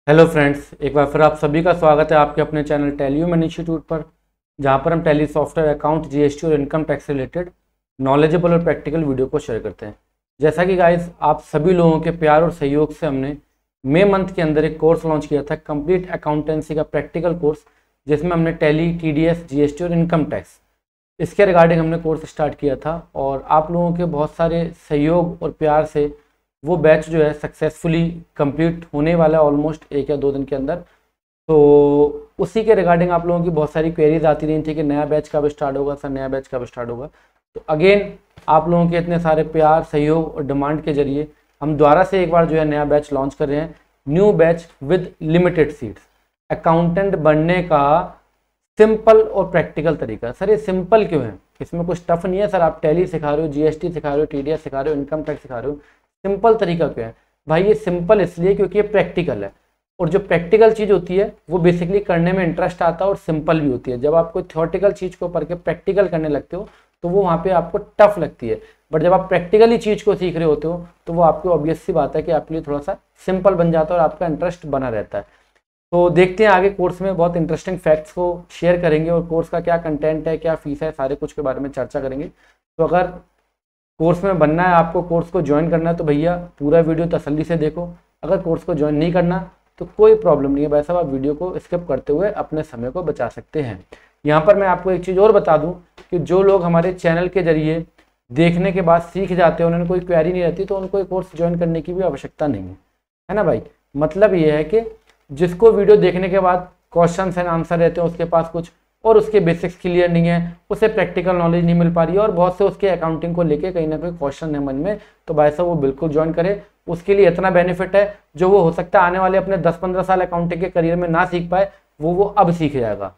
Hello friends, एक बार फिर आप सभी का स्वागत है आपके अपने चैनल टैली ह्यूमन इंस्टीट्यूट पर, जहां पर हम टैली सॉफ्टवेयर, अकाउंट, जीएसटी और इनकम टैक्स रिलेटेड नॉलेजेबल और प्रैक्टिकल वीडियो को शेयर करते हैं। जैसा कि गाइस, आप सभी लोगों के प्यार और सहयोग से हमने मई मंथ के अंदर एक कोर्स लॉन्च किया था, कंप्लीट अकाउंटेंसी का प्रैक्टिकल कोर्स, जिसमें हमने टैली, टीडीएस, जीएसटी और इनकम टैक्स इसके रिगार्डिंग हमने कोर्स स्टार्ट किया था। और आप लोगों के बहुत सारे सहयोग और प्यार से वो बैच जो है सक्सेसफुली कंप्लीट होने वाला है ऑलमोस्ट 1 या 2 दिन के अंदर। तो उसी के रिगार्डिंग आप लोगों की बहुत सारी क्वेरीज आती रही थी कि नया बैच कब स्टार्ट होगा सर, नया बैच कब स्टार्ट होगा। तो अगेन आप लोगों के इतने सारे प्यार, सहयोग और डिमांड के जरिए हम दोबारा से एक बार जो है नया बैच लॉन्च कर रहे हैं, new batch with limited seats, accountant बनने का सिंपल और प्रैक्टिकल तरीका। सर ये सिंपल क्यों है? इसमें कुछ टफ नहीं है सर, आप टैली सिखा रहे हो, जीएसटी सिखा रहे हो, टीडीएस सिखा रहे हो, इनकम टैक्स सिखा रहे हो, सिंपल तरीका क्यों है? भाई ये सिंपल इसलिए क्योंकि ये प्रैक्टिकल है, और जो प्रैक्टिकल चीज़ होती है वो बेसिकली करने में इंटरेस्ट आता है और सिंपल भी होती है। जब आप कोई थ्योरेटिकल चीज़ को पढ़ के प्रैक्टिकल करने लगते हो तो वो वहाँ पे आपको टफ लगती है, बट जब आप प्रैक्टिकली चीज़ को सीख रहे होते हो तो वो आपको ऑब्वियस सी बात है कि आपके लिए थोड़ा सा सिंपल बन जाता है और आपका इंटरेस्ट बना रहता है। तो देखते हैं आगे कोर्स में बहुत इंटरेस्टिंग फैक्ट्स को शेयर करेंगे, और कोर्स का क्या कंटेंट है, क्या फीस है, सारे कुछ के बारे में चर्चा करेंगे। तो अगर कोर्स में बनना है, आपको कोर्स को ज्वाइन करना है, तो भैया पूरा वीडियो तसल्ली से देखो। अगर कोर्स को ज्वाइन नहीं करना तो कोई प्रॉब्लम नहीं है, वैसा आप वीडियो को स्किप करते हुए अपने समय को बचा सकते हैं। यहाँ पर मैं आपको एक चीज़ और बता दूँ कि जो लोग हमारे चैनल के जरिए देखने के बाद सीख जाते हैं, उन्होंने कोई क्वेरी नहीं रहती, तो उनको ये कोर्स ज्वाइन करने की भी आवश्यकता नहीं है ना भाई। मतलब ये है कि जिसको वीडियो देखने के बाद क्वेश्चन एंड आंसर रहते हैं उसके पास कुछ, और उसके बेसिक्स क्लियर नहीं है, उसे प्रैक्टिकल नॉलेज नहीं मिल पा रही है, और बहुत से उसके अकाउंटिंग को लेके कहीं ना कोई क्वेश्चन है मन में, तो भाई साहब वो बिल्कुल ज्वाइन करे। उसके लिए इतना बेनिफिट है जो वो हो सकता है आने वाले अपने 10-15 साल अकाउंटिंग के करियर में ना सीख पाए, वो अब सीख जाएगा।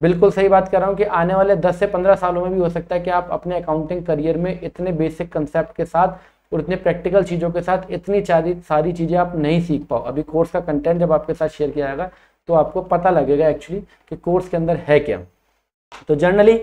बिल्कुल सही बात कर रहा हूँ कि आने वाले 10 से 15 सालों में भी हो सकता है कि आप अपने अकाउंटिंग करियर में इतने बेसिक कंसेप्ट के साथ और इतने प्रैक्टिकल चीज़ों के साथ इतनी सारी चीज़ें आप नहीं सीख पाओ। अभी कोर्स का कंटेंट जब आपके साथ शेयर किया जाएगा तो आपको पता लगेगा एक्चुअली कि कोर्स के अंदर है क्या। तो जनरली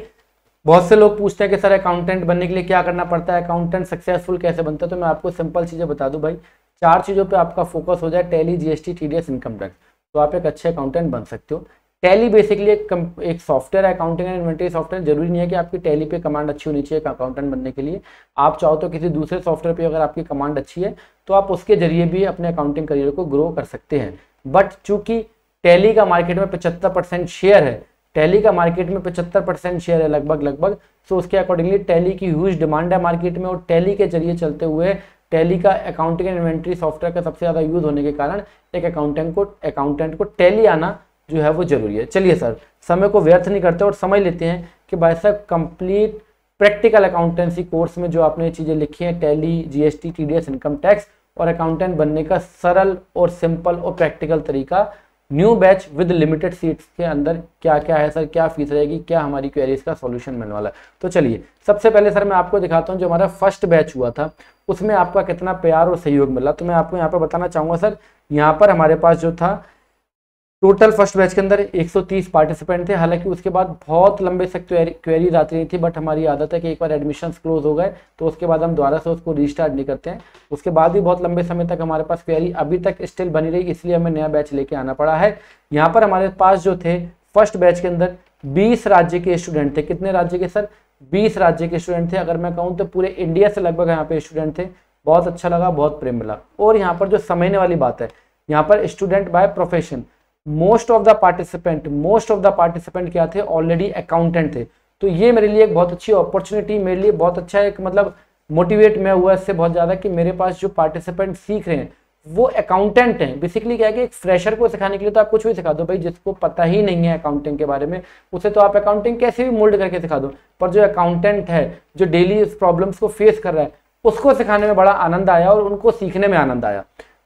बहुत से लोग पूछते हैं कि सर अकाउंटेंट बनने के लिए क्या करना पड़ता है, अकाउंटेंट सक्सेसफुल कैसे बनता है। तो मैं आपको सिंपल चीज़ें बता दूं भाई, 4 चीज़ों पे आपका फोकस हो जाए, tally, GST, TDS, income tax, तो आप एक अच्छे अकाउंटेंट बन सकते हो। टैली बेसिकली एक सॉफ्टवेयर है, अकाउंटिंग एंड इन्वेंटरी सॉफ्टवेयर। जरूरी नहीं है कि आपकी टैली पे कमांड अच्छी होनी चाहिए अकाउंटेंट बनने के लिए। आप चाहो तो किसी दूसरे सॉफ्टवेयर पे अगर आपकी कमांड अच्छी है तो आप उसके जरिए भी अपने अकाउंटिंग करियर को ग्रो कर सकते हैं। बट चूंकि टैली का मार्केट में 75% शेयर है, टैली का मार्केट में 75% शेयर है लगभग, सो उसके अकॉर्डिंगली टैली की ह्यूज डिमांड है मार्केट में, और टैली के जरिए चलते हुए टैली का अकाउंटिंग एंड इन्वेंटरी सॉफ्टवेयर का सबसे ज़्यादा यूज होने के कारण एक अकाउंटेंट को टैली आना जो है वो जरूरी है। चलिए सर, समय को व्यर्थ नहीं करते और समझ लेते हैं कि भाई साहब कंप्लीट प्रैक्टिकल अकाउंटेंसी कोर्स में जो आपने चीज़ें लिखी हैं, tally, GST, TDS, income tax और अकाउंटेंट बनने का सरल और सिंपल और प्रैक्टिकल तरीका, new batch with limited seats के अंदर क्या क्या है सर, क्या फीस रहेगी, क्या हमारी क्वेरीज का सॉल्यूशन मिलने वाला है। तो चलिए सबसे पहले सर मैं आपको दिखाता हूँ जो हमारा फर्स्ट बैच हुआ था उसमें आपका कितना प्यार और सहयोग मिला। तो मैं आपको यहाँ पर बताना चाहूँगा सर, यहाँ पर हमारे पास जो था टोटल फर्स्ट बैच के अंदर 130 पार्टिसिपेंट थे। हालांकि उसके बाद बहुत लंबे से क्वेरीज आती रही थी, बट हमारी आदत है कि एक बार एडमिशन्स क्लोज हो गए तो उसके बाद हम दोबारा से उसको रीस्टार्ट नहीं करते हैं। उसके बाद भी बहुत लंबे समय तक हमारे पास क्वेरी अभी तक स्टिल बनी रही, इसलिए हमें नया बैच लेके आना पड़ा है। यहाँ पर हमारे पास जो थे फर्स्ट बैच के अंदर 20 राज्य के स्टूडेंट थे। कितने राज्य के सर? 20 राज्य के स्टूडेंट थे। अगर मैं कहूँ तो पूरे इंडिया से लगभग यहाँ पे स्टूडेंट थे। बहुत अच्छा लगा, बहुत प्रेम मिला। और यहाँ पर जो समझने वाली बात है, यहाँ पर student by profession, most of the participant क्या थे? ऑलरेडी अकाउंटेंट थे। तो ये मेरे लिए एक बहुत अच्छी अपॉर्चुनिटी, मेरे लिए बहुत अच्छा एक मतलब मोटिवेट मैं हुआ इससे बहुत ज़्यादा कि मेरे पास जो पार्टिसिपेंट सीख रहे हैं वो अकाउंटेंट हैं। बेसिकली क्या है कि एक फ्रेशर को सिखाने के लिए तो आप कुछ भी सिखा दो भाई, जिसको पता ही नहीं है अकाउंटिंग के बारे में उसे तो आप अकाउंटिंग कैसे भी मोल्ड करके सिखा दो, पर जो अकाउंटेंट है, जो डेली इस प्रॉब्लम्स को फेस कर रहा है, उसको सिखाने में बड़ा आनंद आया और उनको सीखने में आनंद आया।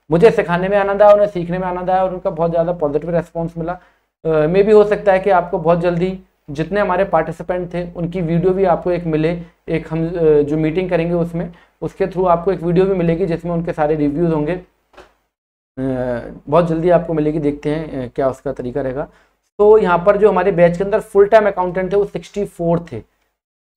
मुझे सिखाने में आनंद आया, उन्हें सीखने में आनंद आया, और उनका बहुत ज़्यादा पॉजिटिव रेस्पॉन्स मिला। मे भी हो सकता है कि आपको बहुत जल्दी जितने हमारे पार्टिसिपेंट थे उनकी वीडियो भी आपको एक मिले, एक हम जो मीटिंग करेंगे उसमें, उसके थ्रू आपको एक वीडियो भी मिलेगी जिसमें उनके सारे रिव्यूज़ होंगे। बहुत जल्दी आपको मिलेगी, देखते हैं क्या उसका तरीका रहेगा। तो यहाँ पर जो हमारे बैच के अंदर फुल टाइम अकाउंटेंट थे वो 64 थे।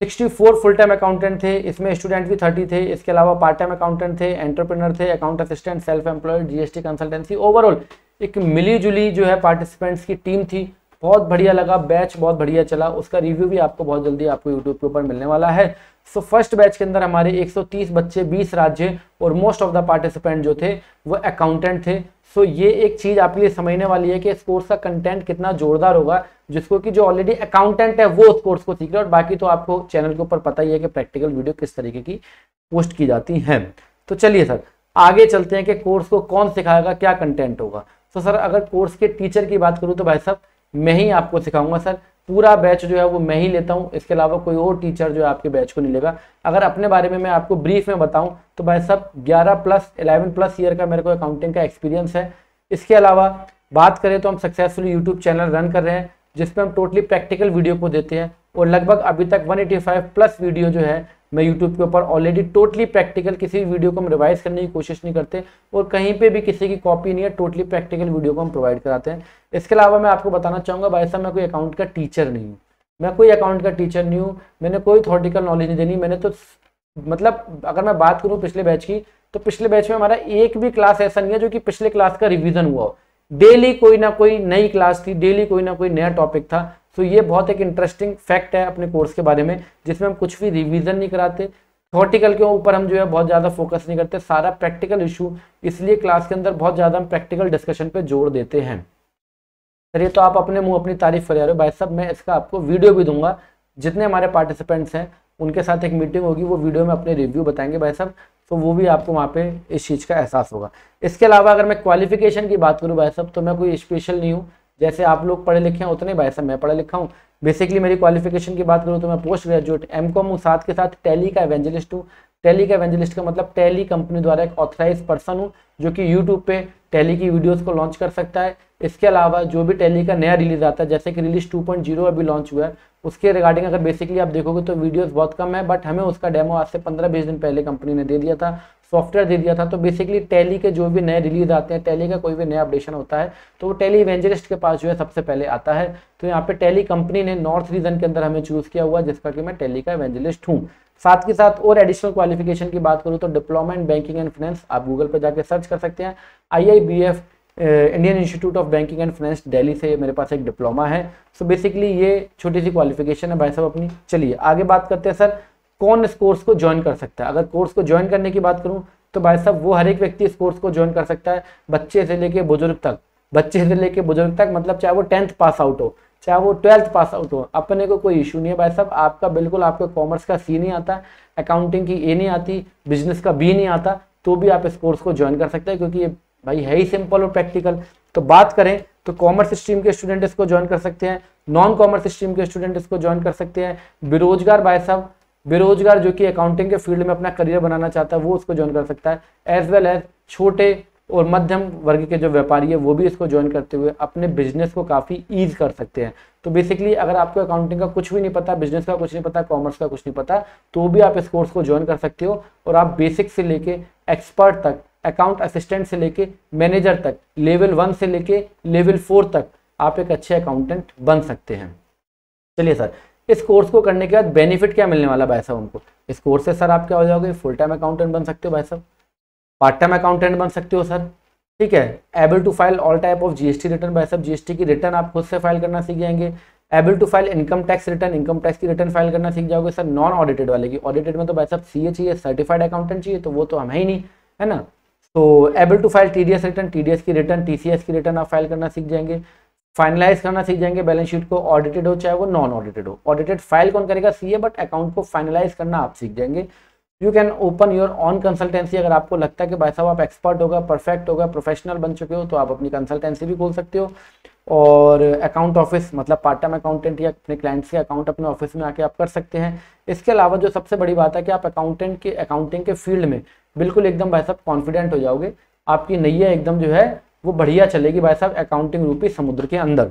64 फुल टाइम अकाउंटेंट थे, इसमें स्टूडेंट भी 30 थे। इसके अलावा पार्ट टाइम अकाउंटेंट थे, एंटरप्रेन्योर थे, account assistant, self employed, GST consultancy. Overall एक मिली जुली जो है पार्टिसिपेंट्स की टीम थी। बहुत बढ़िया लगा, बैच बहुत बढ़िया चला, उसका रिव्यू भी आपको बहुत जल्दी आपको यूट्यूब के ऊपर मिलने वाला है। सो फर्स्ट बैच के अंदर हमारे 130 बच्चे 20 राज्य और मोस्ट ऑफ द पार्टिसिपेंट जो थे वो अकाउंटेंट थे। सो ये एक चीज आपके लिए समझने वाली है कि इस कोर्स का कंटेंट कितना जोरदार होगा, जिसको कि जो ऑलरेडी अकाउंटेंट है वो उस कोर्स को सीख रहे और बाकी तो आपको चैनल के ऊपर पता ही है कि प्रैक्टिकल वीडियो किस तरीके की पोस्ट की जाती हैं। तो चलिए सर आगे चलते हैं कि कोर्स को कौन सिखाएगा, क्या कंटेंट होगा। तो सर अगर कोर्स के टीचर की बात करूँ तो भाई साहब मैं ही आपको सिखाऊंगा सर, पूरा बैच जो है वो मैं ही लेता हूँ, इसके अलावा कोई और टीचर जो है आपके बैच को नहीं लेगा। अगर अपने बारे में मैं आपको ब्रीफ में बताऊं तो भाई साहब 11+ ईयर का मेरे को अकाउंटिंग का एक्सपीरियंस है। इसके अलावा बात करें तो हम सक्सेसफुली यूट्यूब चैनल रन कर रहे हैं जिसमें हम टोटली प्रैक्टिकल वीडियो को देते हैं और लगभग अभी तक 185+ वीडियो जो है मैं यूट्यूब के ऊपर ऑलरेडी टोटली प्रैक्टिकल, किसी भी वीडियो को हम रिवाइज करने की कोशिश नहीं करते और कहीं पे भी किसी की कॉपी नहीं है, टोटली प्रैक्टिकल वीडियो को हम प्रोवाइड कराते हैं। इसके अलावा मैं आपको बताना चाहूँगा भाई साहब मैं कोई अकाउंट का टीचर नहीं हूँ, मैं कोई अकाउंट का टीचर नहीं हूँ, मैंने कोई थ्योरेटिकल नॉलेज नहीं देनी। मैंने तो मतलब अगर मैं बात करूँ पिछले बैच की तो पिछले बैच में हमारा एक भी क्लास ऐसा नहीं है जो कि पिछले क्लास का रिविजन हुआ हो। डेली कोई ना कोई नई क्लास थी, डेली कोई ना कोई नया टॉपिक था। तो ये बहुत एक इंटरेस्टिंग फैक्ट है अपने कोर्स के बारे में, जिसमें हम कुछ भी रिवीजन नहीं कराते, थ्योरेटिकल के ऊपर हम जो है बहुत ज़्यादा फोकस नहीं करते, सारा प्रैक्टिकल इशू, इसलिए क्लास के अंदर बहुत ज़्यादा हम प्रैक्टिकल डिस्कशन पे जोर देते हैं। चलिए तो आप अपने मुंह अपनी तारीफ कर रहे हो भाई साहब, मैं इसका आपको वीडियो भी दूंगा, जितने हमारे पार्टिसिपेंट्स हैं उनके साथ एक मीटिंग होगी, वो वीडियो में अपने रिव्यू बताएंगे भाई साहब, तो वो भी आपको वहाँ पे इस चीज़ का एहसास होगा। इसके अलावा अगर मैं क्वालिफिकेशन की बात करूँ भाई साहब तो मैं कोई स्पेशल नहीं हूँ, जैसे आप लोग पढ़े लिखे हैं उतने भाई साहब मैं पढ़ा लिखा हूँ। बेसिकली मेरी क्वालिफिकेशन की बात करूँ तो मैं पोस्ट ग्रेजुएट एमकॉम हूँ, साथ के साथ टैली का एवेंजलिस्ट हूँ। टैली का एवेंजलिस्ट का मतलब टैली कंपनी द्वारा एक ऑथराइज पर्सन हूँ जो कि यूट्यूब पे टैली की वीडियोस को लॉन्च कर सकता है। इसके अलावा जो भी टैली का नया रिलीज आता है, जैसे कि रिलीज 2.0 अभी लॉन्च हुआ है, उसके रिगार्डिंग अगर बेसिकली आप देखोगे तो वीडियोस बहुत कम है, बट हमें उसका डेमो आज से 15-20 दिन पहले कंपनी ने दे दिया था, सॉफ्टवेयर दे दिया था। तो बेसिकली टैली के जो भी नए रिलीज आते हैं, टैली का कोई भी नया अपडेशन होता है तो वो टैली इवेंजलिस्ट के पास जो है सबसे पहले आता है। तो यहाँ पे टैली कंपनी ने नॉर्थ रीजन के अंदर हमें चूज किया हुआ, जिसका कि मैं टैली का इवेंजलिस्ट हूँ। साथ के साथ और एडिशनल क्वालिफिकेशन की बात करूँ तो diploma in banking and finance, आप गूगल पर जाकर सर्च कर सकते हैं। IIBF Indian institute of banking and finance Delhi से मेरे पास एक डिप्लोमा है। सो बेसिकली ये छोटी सी क्वालिफिकेशन है भाई साहब अपनी। चलिए आगे बात करते हैं सर कौन इस कोर्स को ज्वाइन कर सकता है। अगर कोर्स को ज्वाइन करने की बात करूं तो भाई साहब वो हर एक व्यक्ति इस कोर्स को ज्वाइन कर सकता है, बच्चे से लेके बुजुर्ग तक। बच्चे से लेके बुजुर्ग तक मतलब चाहे वो 10th पास आउट हो, चाहे वो 12th पास आउट हो, अपने को कोई इशू नहीं है भाई साहब। आपका बिल्कुल, आपको कॉमर्स का सी नहीं आता, अकाउंटिंग की ए नहीं आती, बिजनेस का बी नहीं आता, तो भी आप इस कोर्स को ज्वाइन कर सकते हैं, क्योंकि ये भाई है ही सिंपल और प्रैक्टिकल। तो बात करें तो कॉमर्स स्ट्रीम के स्टूडेंट इसको ज्वाइन कर सकते हैं, नॉन कॉमर्स स्ट्रीम के स्टूडेंट इसको ज्वाइन कर सकते हैं, बेरोजगार भाई साहब, बेरोजगार जो कि अकाउंटिंग के फील्ड में अपना करियर बनाना चाहता है वो उसको ज्वाइन कर सकता है, एज वेल एज छोटे और मध्यम वर्ग के जो व्यापारी है वो भी इसको ज्वाइन करते हुए अपने बिजनेस को काफ़ी ईज कर सकते हैं। तो बेसिकली अगर आपको अकाउंटिंग का कुछ भी नहीं पता, बिजनेस का कुछ नहीं पता, कॉमर्स का कुछ नहीं पता, तो भी आप इस कोर्स को ज्वाइन कर सकते हो और आप बेसिक से लेके एक्सपर्ट तक, अकाउंट असिस्टेंट से लेके मैनेजर तक, लेवल 1 से लेके लेवल 4 तक आप एक अच्छे अकाउंटेंट बन सकते हैं। चलिए सर, इस कोर्स को करने के बाद बेनिफिट क्या मिलने वाला भाई साहब हमको? इस कोर्स से सर आप क्या हो जाओगे, फुल टाइम अकाउंटेंट बन सकते हो भाई साहब, पार्ट टाइम अकाउंटेंट बन सकते हो सर, ठीक है। Able to file all type of GST return भाई साहब, जीएसटी की रिटर्न आप खुद से फाइल करना सीख जाएंगे। Able to file income tax return, income tax की रिटर्न फाइल करना सीख जाओगे सर। नॉन ऑडिटेड वाले की, ऑडिटेड में तो भाई साहब सीए चाहिए, सर्टिफाइड अकाउंटेंट चाहिए, तो वो तो हम है ही नहीं, है ना। तो able to file TDS return, TDS की रिटर्न, टीसीएस की रिटर्न आप फाइल करना सीख जाएंगे। फाइनलाइज करना सीख जाएंगे बैलेंस शीट को, ऑडिटेड हो चाहे वो नॉन ऑडिटेड हो। ऑडिटेड फाइल कौन करेगा, सीए, बट अकाउंट को फाइनलाइज करना आप सीख जाएंगे। You can open your on consultancy, अगर आपको लगता है कि भाई साहब आप एक्सपर्ट होगा, परफेक्ट होगा, प्रोफेशनल बन चुके हो, तो आप अपनी कंसल्टेंसी भी खोल सकते हो। और अकाउंट ऑफिस मतलब पार्ट टाइम अकाउंटेंट या अपने क्लाइंट्स के अकाउंट अपने ऑफिस में आके आप कर सकते हैं। इसके अलावा जो सबसे बड़ी बात है कि आप अकाउंटिंग के फील्ड में बिल्कुल एकदम भाई साहब कॉन्फिडेंट हो जाओगे, आपकी नैया एकदम जो है वो बढ़िया चलेगी भाई साहब अकाउंटिंग रूपी समुद्र के अंदर,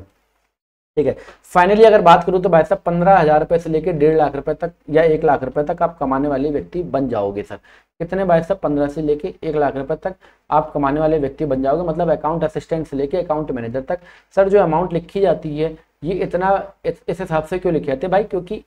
ठीक है। फाइनली अगर बात करूं तो भाई साहब 15,000 रुपए से लेकर 1.5 लाख रुपए तक या 1 लाख रुपए तक आप कमाने वाले व्यक्ति बन जाओगे सर। कितने भाई साहब, 15 से लेके 1 लाख रुपए तक आप कमाने वाले व्यक्ति बन जाओगे, मतलब अकाउंट असिस्टेंट से लेके अकाउंट मैनेजर तक। सर जो अमाउंट लिखी जाती है ये इतना इस हिसाब से क्यों लिखे जाते हैं भाई, क्योंकि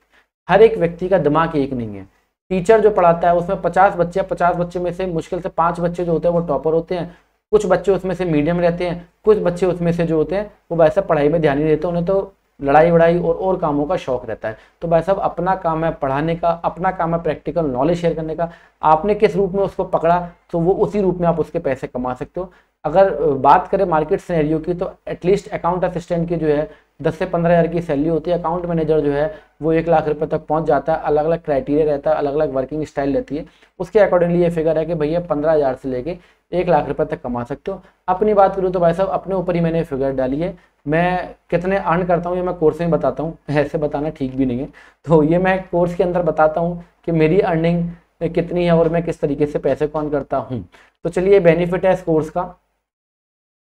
हर एक व्यक्ति का दिमाग एक नहीं है। टीचर जो पढ़ाता है उसमें 50 बच्चे, 50 बच्चे में से मुश्किल से 5 बच्चे जो होते हैं वो टॉपर होते हैं, कुछ बच्चे उसमें से मीडियम रहते हैं, कुछ बच्चे उसमें से जो होते हैं वो भाई साहब पढ़ाई में ध्यान नहीं देते, उन्हें तो लड़ाई वड़ाई और कामों का शौक रहता है। तो भाई साहब अपना काम है पढ़ाने का, अपना काम है प्रैक्टिकल नॉलेज शेयर करने का। आपने किस रूप में उसको पकड़ा तो वो उसी रूप में आप उसके पैसे कमा सकते हो। अगर बात करें मार्केट सिनेरियो की तो एटलीस्ट अकाउंट असिस्टेंट की जो है 10 से 15 हज़ार की सैलरी होती है। अकाउंट मैनेजर जो है वो 1 लाख रुपए तक पहुंच जाता है। अलग अलग क्राइटेरिया रहता है, अलग अलग वर्किंग स्टाइल रहती है, उसके अकॉर्डिंगली ये फिगर है कि भैया 15 हज़ार से लेके 1 लाख रुपए तक कमा सकते हो। अपनी बात करूँ तो भाई साहब अपने ऊपर ही मैंने फिगर डाली है। मैं कितने अर्न करता हूँ ये मैं कोर्स में बताता हूँ, ऐसे बताना ठीक भी नहीं है। तो ये मैं कोर्स के अंदर बताता हूँ कि मेरी अर्निंग कितनी है और मैं किस तरीके से पैसे को अर्न करता हूँ। तो चलिए बेनिफिट है इस कोर्स का।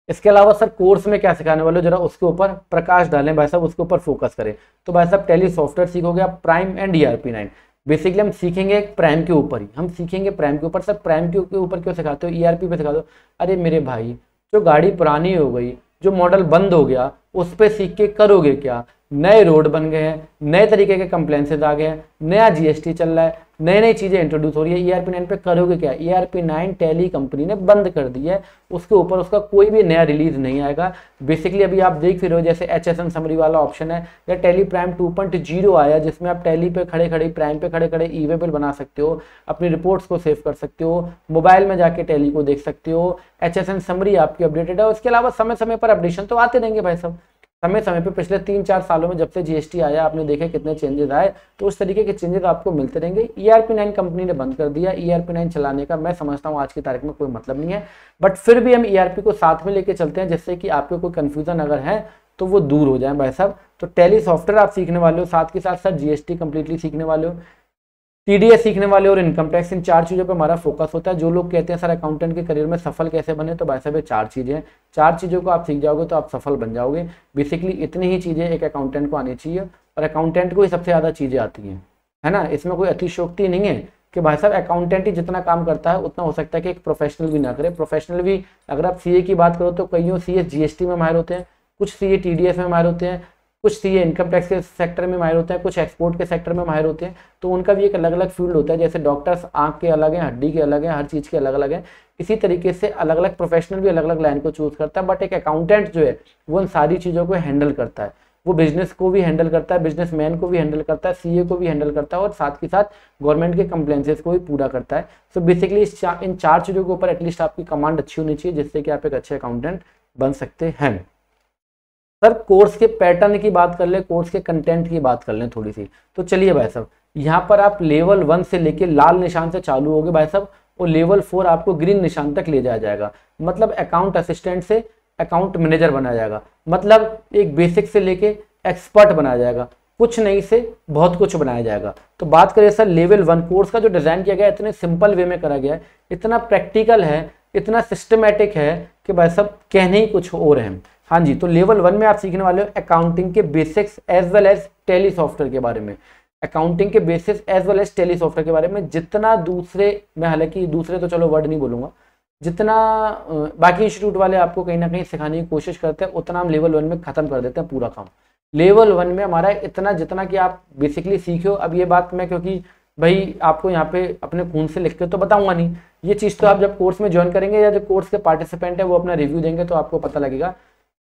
इसके अलावा सर कोर्स में क्या सिखाने वाले हो जरा उसके ऊपर प्रकाश डालें भाई साहब, उसके ऊपर फोकस करें। तो भाई साहब टैली सॉफ्टवेयर सीखोगे आप प्राइम एंड ERP9। बेसिकली हम सीखेंगे प्राइम के ऊपर ही, हम सीखेंगे प्राइम के ऊपर। सर प्राइम के ऊपर क्यों सिखाते हो, ERP पे सिखा दो। अरे मेरे भाई जो गाड़ी पुरानी हो गई, जो मॉडल बंद हो गया, उस पर सीख के करोगे क्या। नए रोड बन गए हैं, नए तरीके के कंप्लेंसेज आ गए हैं, नया GST चल रहा है, नई नई चीज़ें इंट्रोड्यूस हो रही है। ERP9 पे करोगे क्या। ERP9 टैली कंपनी ने बंद कर दी है, उसके ऊपर उसका कोई भी नया रिलीज नहीं आएगा। बेसिकली अभी आप देख फिर हो जैसे HSN समरी वाला ऑप्शन है, या टैली प्राइम 2.0 आया जिसमें आप टैली पे खड़े खड़े प्राइम पे खड़े खड़े ई-वे बिल बना सकते हो, अपनी रिपोर्ट्स को सेव कर सकते हो, मोबाइल में जाके टैली को देख सकते हो। HSN समरी आपकी अपडेटेड है। उसके अलावा समय समय पर अपडेशन तो आते रहेंगे भाई साहब, समय समय पे पिछले 3-4 सालों में जब से GST आया आपने देखे कितने चेंजेस आए, तो उस तरीके के चेंजेस आपको मिलते रहेंगे। ERP9 कंपनी ने बंद कर दिया। ERP9 चलाने का मैं समझता हूँ आज की तारीख में कोई मतलब नहीं है, बट फिर भी हम ERP को साथ में लेके चलते हैं जिससे कि आपको कोई कंफ्यूजन अगर है तो वो दूर हो जाए भाई साहब। तो टैली सॉफ्टवेयर आप सीखने वाले हो, साथ के साथ सर GST कंप्लीटली सीखने वाले हो, TDS सीखने वाले और इनकम टैक्स। इन 4 चीज़ों पर हमारा फोकस होता है। जो लोग कहते हैं सर अकाउंटेंट के करियर में सफल कैसे बने, तो भाई साहब ये 4 चीज़ें हैं। 4 चीज़ों को आप सीख जाओगे तो आप सफल बन जाओगे। बेसिकली इतनी ही चीज़ें एक अकाउंटेंट को आनी चाहिए, और अकाउंटेंट को ही सबसे ज़्यादा चीज़ें आती हैं, है ना। इसमें कोई अतिशयोक्ति नहीं है कि भाई साहब अकाउंटेंट ही जितना काम करता है उतना हो सकता है कि एक प्रोफेशनल भी ना करे। प्रोफेशनल भी अगर आप CA की बात करो तो कईयों CA GST में माहिर होते हैं, कुछ CA TDS में माहिर होते हैं, कुछ CA इनकम टैक्स के सेक्टर में माहिर होते हैं, कुछ एक्सपोर्ट के सेक्टर में माहिर होते हैं। तो उनका भी एक अलग अलग फील्ड होता है। जैसे डॉक्टर्स आंख के अलग हैं, हड्डी के अलग हैं, हर चीज़ के अलग अलग हैं। इसी तरीके से अलग अलग प्रोफेशनल भी अलग अलग लाइन को चूज करता है। बट एक अकाउंटेंट जो है वो उन सारी चीज़ों को हैंडल करता है। वो बिजनेस को भी हैंडल करता है, बिजनेसमैन को भी हैंडल करता है, CA को भी हैंडल करता है, और साथ के साथ गवर्नमेंट के कंप्लेंसेस को भी पूरा करता है। सो बेसिकली इन 4 चीज़ों के ऊपर एटलीस्ट आपकी कमांड अच्छी होनी चाहिए जिससे कि आप एक अच्छे अकाउंटेंट बन सकते हैं। सर कोर्स के पैटर्न की बात कर ले, कोर्स के कंटेंट की बात कर लें थोड़ी सी। तो चलिए भाई साहब यहाँ पर आप लेवल 1 से लेके लाल निशान से चालू होगे भाई साहब, और लेवल 4 आपको ग्रीन निशान तक ले जाया जाएगा। मतलब अकाउंट असिस्टेंट से अकाउंट मैनेजर बनाया जाएगा, मतलब एक बेसिक से लेके एक्सपर्ट बनाया जाएगा, कुछ नहीं से बहुत कुछ बनाया जाएगा। तो बात करें सर लेवल 1 कोर्स का जो डिज़ाइन किया गया है इतने सिंपल वे में करा गया है, इतना प्रैक्टिकल है, इतना सिस्टमेटिक है कि भाई साहब कहने ही कुछ और है। हाँ जी, तो लेवल 1 में आप सीखने वाले हो अकाउंटिंग के basics as well as Tally software के बारे में। अकाउंटिंग के basis as well as Tally software के बारे में जितना दूसरे, मैं हालांकि दूसरे तो चलो वर्ड नहीं बोलूँगा, जितना बाकी इंस्टीट्यूट वाले आपको कहीं ना कहीं सिखाने की कोशिश करते हैं उतना हम लेवल 1 में ख़त्म कर देते हैं पूरा काम। लेवल 1 में हमारा इतना जितना कि आप बेसिकली सीखो। अब ये बात मैं क्योंकि भाई आपको यहाँ पे अपने खून से लिख के तो बताऊंगा नहीं, ये चीज़ तो आप जब कोर्स में ज्वाइन करेंगे या जो कोर्स के पार्टिसिपेंट है वो अपना रिव्यू देंगे तो आपको पता लगेगा।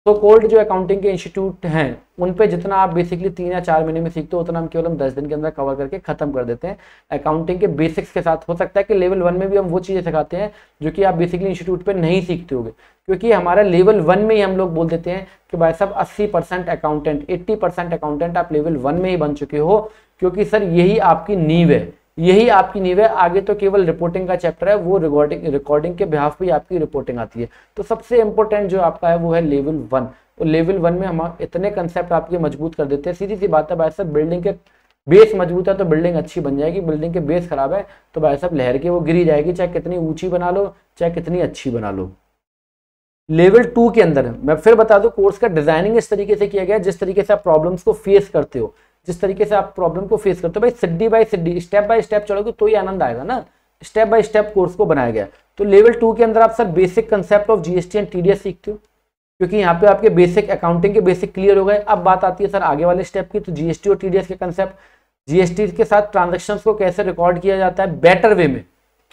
तो कोल्ड जो अकाउंटिंग के इंस्टीट्यूट हैं उन पे जितना आप बेसिकली 3 या 4 महीने में सीखते हो उतना हम केवल 10 दिन के अंदर कवर करके खत्म कर देते हैं अकाउंटिंग के बेसिक्स के साथ। हो सकता है कि लेवल 1 में भी हम वो चीज़ें सिखाते हैं जो कि आप बेसिकली इंस्टीट्यूट पे नहीं सीखते होगे, क्योंकि हमारा लेवल 1 में ही हम लोग बोल देते हैं कि भाई साहब 80% अकाउंटेंट 80% अकाउंटेंट आप लेवल 1 में ही बन चुके हो, क्योंकि सर यही आपकी नींव है, यही आपकी नींव है। आगे तो केवल रिपोर्टिंग का चैप्टर है, वो रिकॉर्डिंग के बिहाफ पे आपकी रिपोर्टिंग आती है। तो सबसे इंपॉर्टेंट जो आपका है वो है लेवल 1, और लेवल 1 में हम इतने कंसेप्ट आपके मजबूत कर देते हैं। सीधी सी बात है भाई साहब, बिल्डिंग के बेस मजबूत है तो बिल्डिंग अच्छी बन जाएगी, बिल्डिंग के बेस खराब है तो भाई साहब लहर के वो गिरी जाएगी, चाहे कितनी ऊंची बना लो चाहे कितनी अच्छी बना लो। लेवल 2 के अंदर मैं फिर बता दूं कोर्स का डिजाइनिंग इस तरीके से किया गया है जिस तरीके से आप प्रॉब्लम्स को फेस करते हो, जिस तरीके से आप प्रॉब्लम को फेस करते हो भाई सिड्डी बाय सिड्डी स्टेप बाय स्टेप चलोगे तो ही आनंद आएगा ना। स्टेप बाय स्टेप कोर्स को बनाया गया। तो लेवल 2 के अंदर आप sir basic concept of GST and TDS सीखते हो, क्योंकि यहाँ पे आपके बेसिक अकाउंटिंग के बेसिक क्लियर हो गए। अब बात आती है सर आगे वाले स्टेप की, तो जीएसटी और टीडीएस के कंसेप्ट, जीएसटी के साथ ट्रांजैक्शंस को कैसे रिकॉर्ड किया जाता है बेटर वे में,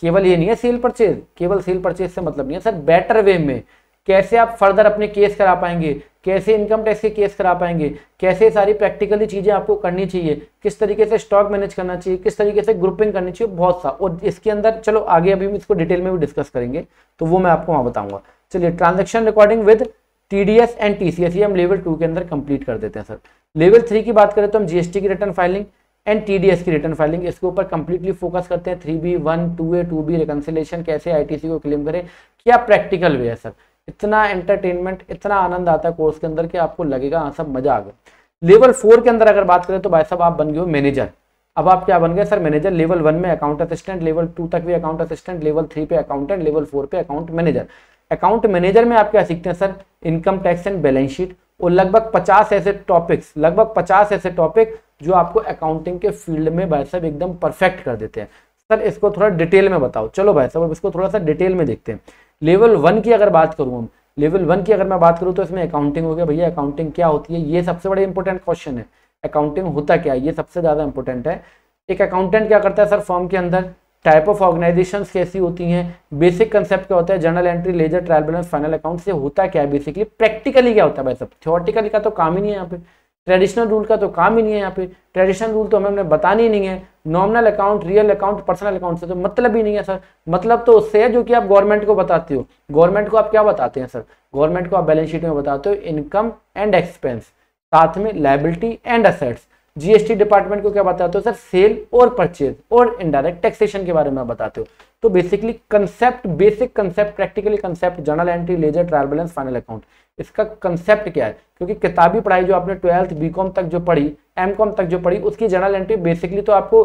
केवल ये नहीं है सेल परचेज, केवल सेल परचेज से मतलब नहीं है सर, बेटर वे में कैसे आप फर्दर अपने केस करा पाएंगे, कैसे इनकम टैक्स के केस करा पाएंगे, कैसे सारी प्रैक्टिकली चीजें आपको करनी चाहिए, किस तरीके से स्टॉक मैनेज करना चाहिए, किस तरीके से ग्रुपिंग करनी चाहिए, बहुत सा। और इसके अंदर चलो आगे अभी हम इसको डिटेल में भी डिस्कस करेंगे, तो वो मैं आपको वहां बताऊंगा। चलिए, transaction recording with TDS and TCS, ये हम लेवल 2 के अंदर कंप्लीट कर देते हैं सर। लेवल 3 की बात करें तो हम GST की रिटर्न फाइलिंग एंड TDS की रिटर्न फाइलिंग, इसके ऊपर कंप्लीटली फोकस करते हैं। 3B 1 2A 2B रिकंसिलेशन, कैसे ITC को क्लेम करें, क्या प्रैक्टिकल वे है सर। इतना एंटरटेनमेंट, इतना आनंद आता है कोर्स के अंदर कि आपको लगेगा हाँ सब मजा आ गया। लेवल 4 के अंदर अगर बात करें तो भाई साहब आप बन गए हो मैनेजर। अब आप क्या बन गए सर, मैनेजर। लेवल 1 में अकाउंट असिस्टेंट, लेवल 2 तक भी अकाउंट असिस्टेंट, लेवल 3 पे अकाउंटेंट, लेवल 4 पे अकाउंट मैनेजर। अकाउंट मैनेजर में आप क्या सीखते हैं sir, income tax and balance sheet, और लगभग 50 ऐसे टॉपिक जो आपको अकाउंटिंग के फील्ड में भाई साहब एकदम परफेक्ट कर देते हैं। सर इसको थोड़ा डिटेल में बताओ। चलो भाई साहब अब इसको थोड़ा सा डिटेल में देखते हैं। लेवल 1 की अगर बात करूं हम, लेवल 1 की अगर मैं बात करूं तो इसमें अकाउंटिंग हो गया। भैया अकाउंटिंग क्या होती है, ये सबसे बड़ा इंपॉर्टेंट क्वेश्चन है। अकाउंटिंग होता क्या है, ये सबसे ज्यादा इंपॉर्टेंट है। एक अकाउंटेंट क्या करता है सर फर्म के अंदर, टाइप ऑफ ऑर्गेनाइजेशंस कैसी होती हैं, बेसिक कंसेप्ट क्या होता है, journal entry, ledger, trial balance, final account से होता क्या है बेसिकली, प्रैक्टिकली क्या होता है भाई साहब। थ्योरेटिकली का तो काम ही नहीं है यहाँ पे, ट्रेडिशनल रूल का तो काम ही नहीं है यहाँ पे। ट्रेडिशनल रूल तो हमें बतानी ही नहीं है। Nominal account, real account, personal account से तो मतलब ही नहीं है सर। मतलब तो उससे है जो कि आप गवर्नमेंट को बताते हो। गवर्नमेंट को आप क्या बताते हैं सर, गवर्नमेंट को आप बैलेंस शीट में बताते हो इनकम एंड एक्सपेंस, साथ में liability and assets. GST department को क्या बताते हो सर, सेल और परचेज और इनडायरेक्ट टैक्सेशन के बारे में बताते हो। तो basically concept, basic concept, practically concept, journal entry, ledger, trial balance, final account, इसका कंसेप्ट क्या है। क्योंकि किताबी पढ़ाई जो आपने 12th BCom तक जो पढ़ी, MCom तक जो पढ़ी, उसकी जर्नल एंट्री बेसिकली तो आपको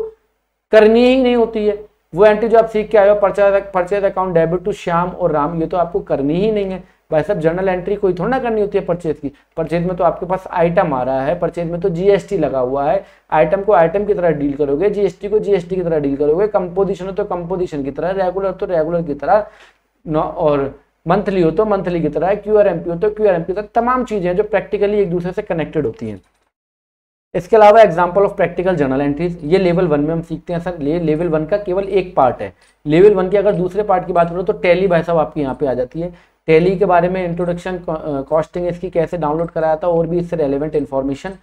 करनी ही नहीं होती है। वो एंट्री जो आप सीख के आए हो, purchase account debit to Shyam और राम, ये तो आपको करनी ही नहीं है भाई साहब। जर्नल एंट्री कोई थोड़ा ना करनी होती है परचेज की। परचेज में तो आपके पास आइटम आ रहा है, परचेज में तो GST लगा हुआ है। आइटम को आइटम की तरह डील करोगे, GST को GST की तरह डील करोगे, कंपोजिशन हो तो कंपोजिशन की तरह, रेगुलर तो रेगुलर की तरह, और मंथली हो तो मंथली की तरह, QRMP हो तो QRMP की तरह। तमाम चीजें जो प्रैक्टिकली एक दूसरे से कनेक्टेड होती हैं। इसके अलावा example of practical journal entries, ये लेवल 1 में हम सीखते हैं सर। ये लेवल 1 का केवल एक पार्ट है। लेवल 1 के अगर दूसरे पार्ट की बात करो तो टैली भाई साहब आपकी यहाँ पे आ जाती है। टैली के बारे में इंट्रोडक्शन, कॉस्टिंग इसकी कैसे डाउनलोड कराया था, और भी इससे रेलेवेंट इन्फॉर्मेशन।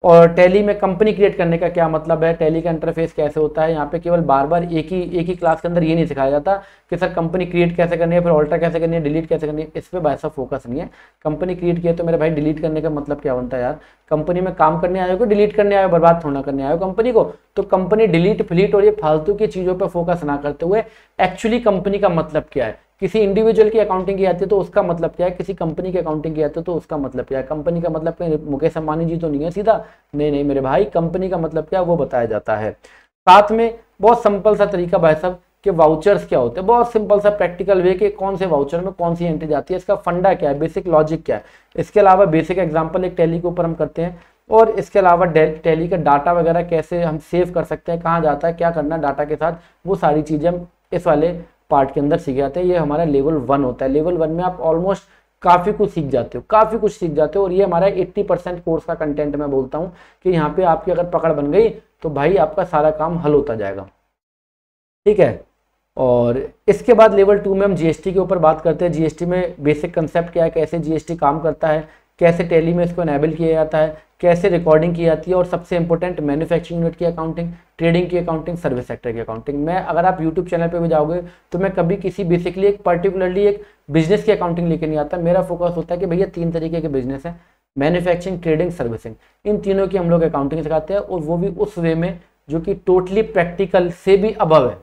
और टैली में कंपनी क्रिएट करने का क्या मतलब है, टैली का इंटरफेस कैसे होता है। यहाँ पे केवल बार बार एक ही क्लास के अंदर ये नहीं सिखाया जाता कि सर कंपनी क्रिएट कैसे करनी है, फिर ऑल्टर कैसे करनी है, डिलीट कैसे करनी है। इस पर भाई साहब फोकस नहीं है। कंपनी क्रिएट किया तो मेरे भाई डिलीट करने का मतलब क्या बनता है यार। कंपनी में काम करने आए हो, डिलीट करने आए हो, बर्बाद थोड़ा करने आए हो कंपनी को। तो कंपनी डिलीट फ्लीट और ये फालतू की चीजों पर फोकस ना करते हुए एक्चुअली कंपनी का मतलब क्या है। किसी इंडिविजुअल की अकाउंटिंग की आती है तो उसका मतलब क्या है, किसी कंपनी की अकाउंटिंग की आती है तो उसका मतलब क्या है। कंपनी का मतलब क्या, मुकेश अंबानी जी तो नहीं है सीधा, नहीं मेरे भाई, कंपनी का मतलब क्या वो बताया जाता है। साथ में बहुत सिंपल सा तरीका भाई साहब कि वाउचर्स क्या होते हैं, बहुत सिंपल सा प्रैक्टिकल वे कि कौन से वाउचर में कौन सी एंट्री जाती है, इसका फंडा क्या है, बेसिक लॉजिक क्या है। इसके अलावा बेसिक एग्जांपल एक टैली के ऊपर हम करते हैं, और इसके अलावा टैली का डाटा वगैरह कैसे हम सेव कर सकते हैं, कहाँ जाता है, क्या करना डाटा के साथ, वो सारी चीजें हम इस वाले पार्ट के अंदर सीख जाते हैं। ये हमारा लेवल 1 होता है। लेवल 1 में आप ऑलमोस्ट काफी कुछ सीख जाते हो, और ये हमारा 80% कोर्स का कंटेंट मैं बोलता हूँ कि यहाँ पे आपकी अगर पकड़ बन गई तो भाई आपका सारा काम हल होता जाएगा, ठीक है। और इसके बाद लेवल 2 में हम GST के ऊपर बात करते हैं। GST में बेसिक कंसेप्ट क्या है, कैसे GST काम करता है, कैसे टैली में इसको एनेबल किया जाता है, कैसे रिकॉर्डिंग की जाती है, और सबसे इंपॉर्टेंट मैन्युफैक्चरिंग यूनिट की अकाउंटिंग, ट्रेडिंग की अकाउंटिंग, सर्विस सेक्टर की अकाउंटिंग। मैं अगर आप यूट्यूब चैनल पे भी जाओगे तो मैं कभी किसी बेसिकली एक पर्टिकुलरली एक बिजनेस की अकाउंटिंग लेके नहीं आता। मेरा फोकस होता है कि भैया 3 तरीके के बिजनेस है, मैन्युफैक्चरिंग, ट्रेडिंग, सर्विसिंग। इन तीनों की हम लोग अकाउंटिंग सिखाते हैं, और वो भी उस वे में जो कि टोटली प्रैक्टिकल से भी अबव है।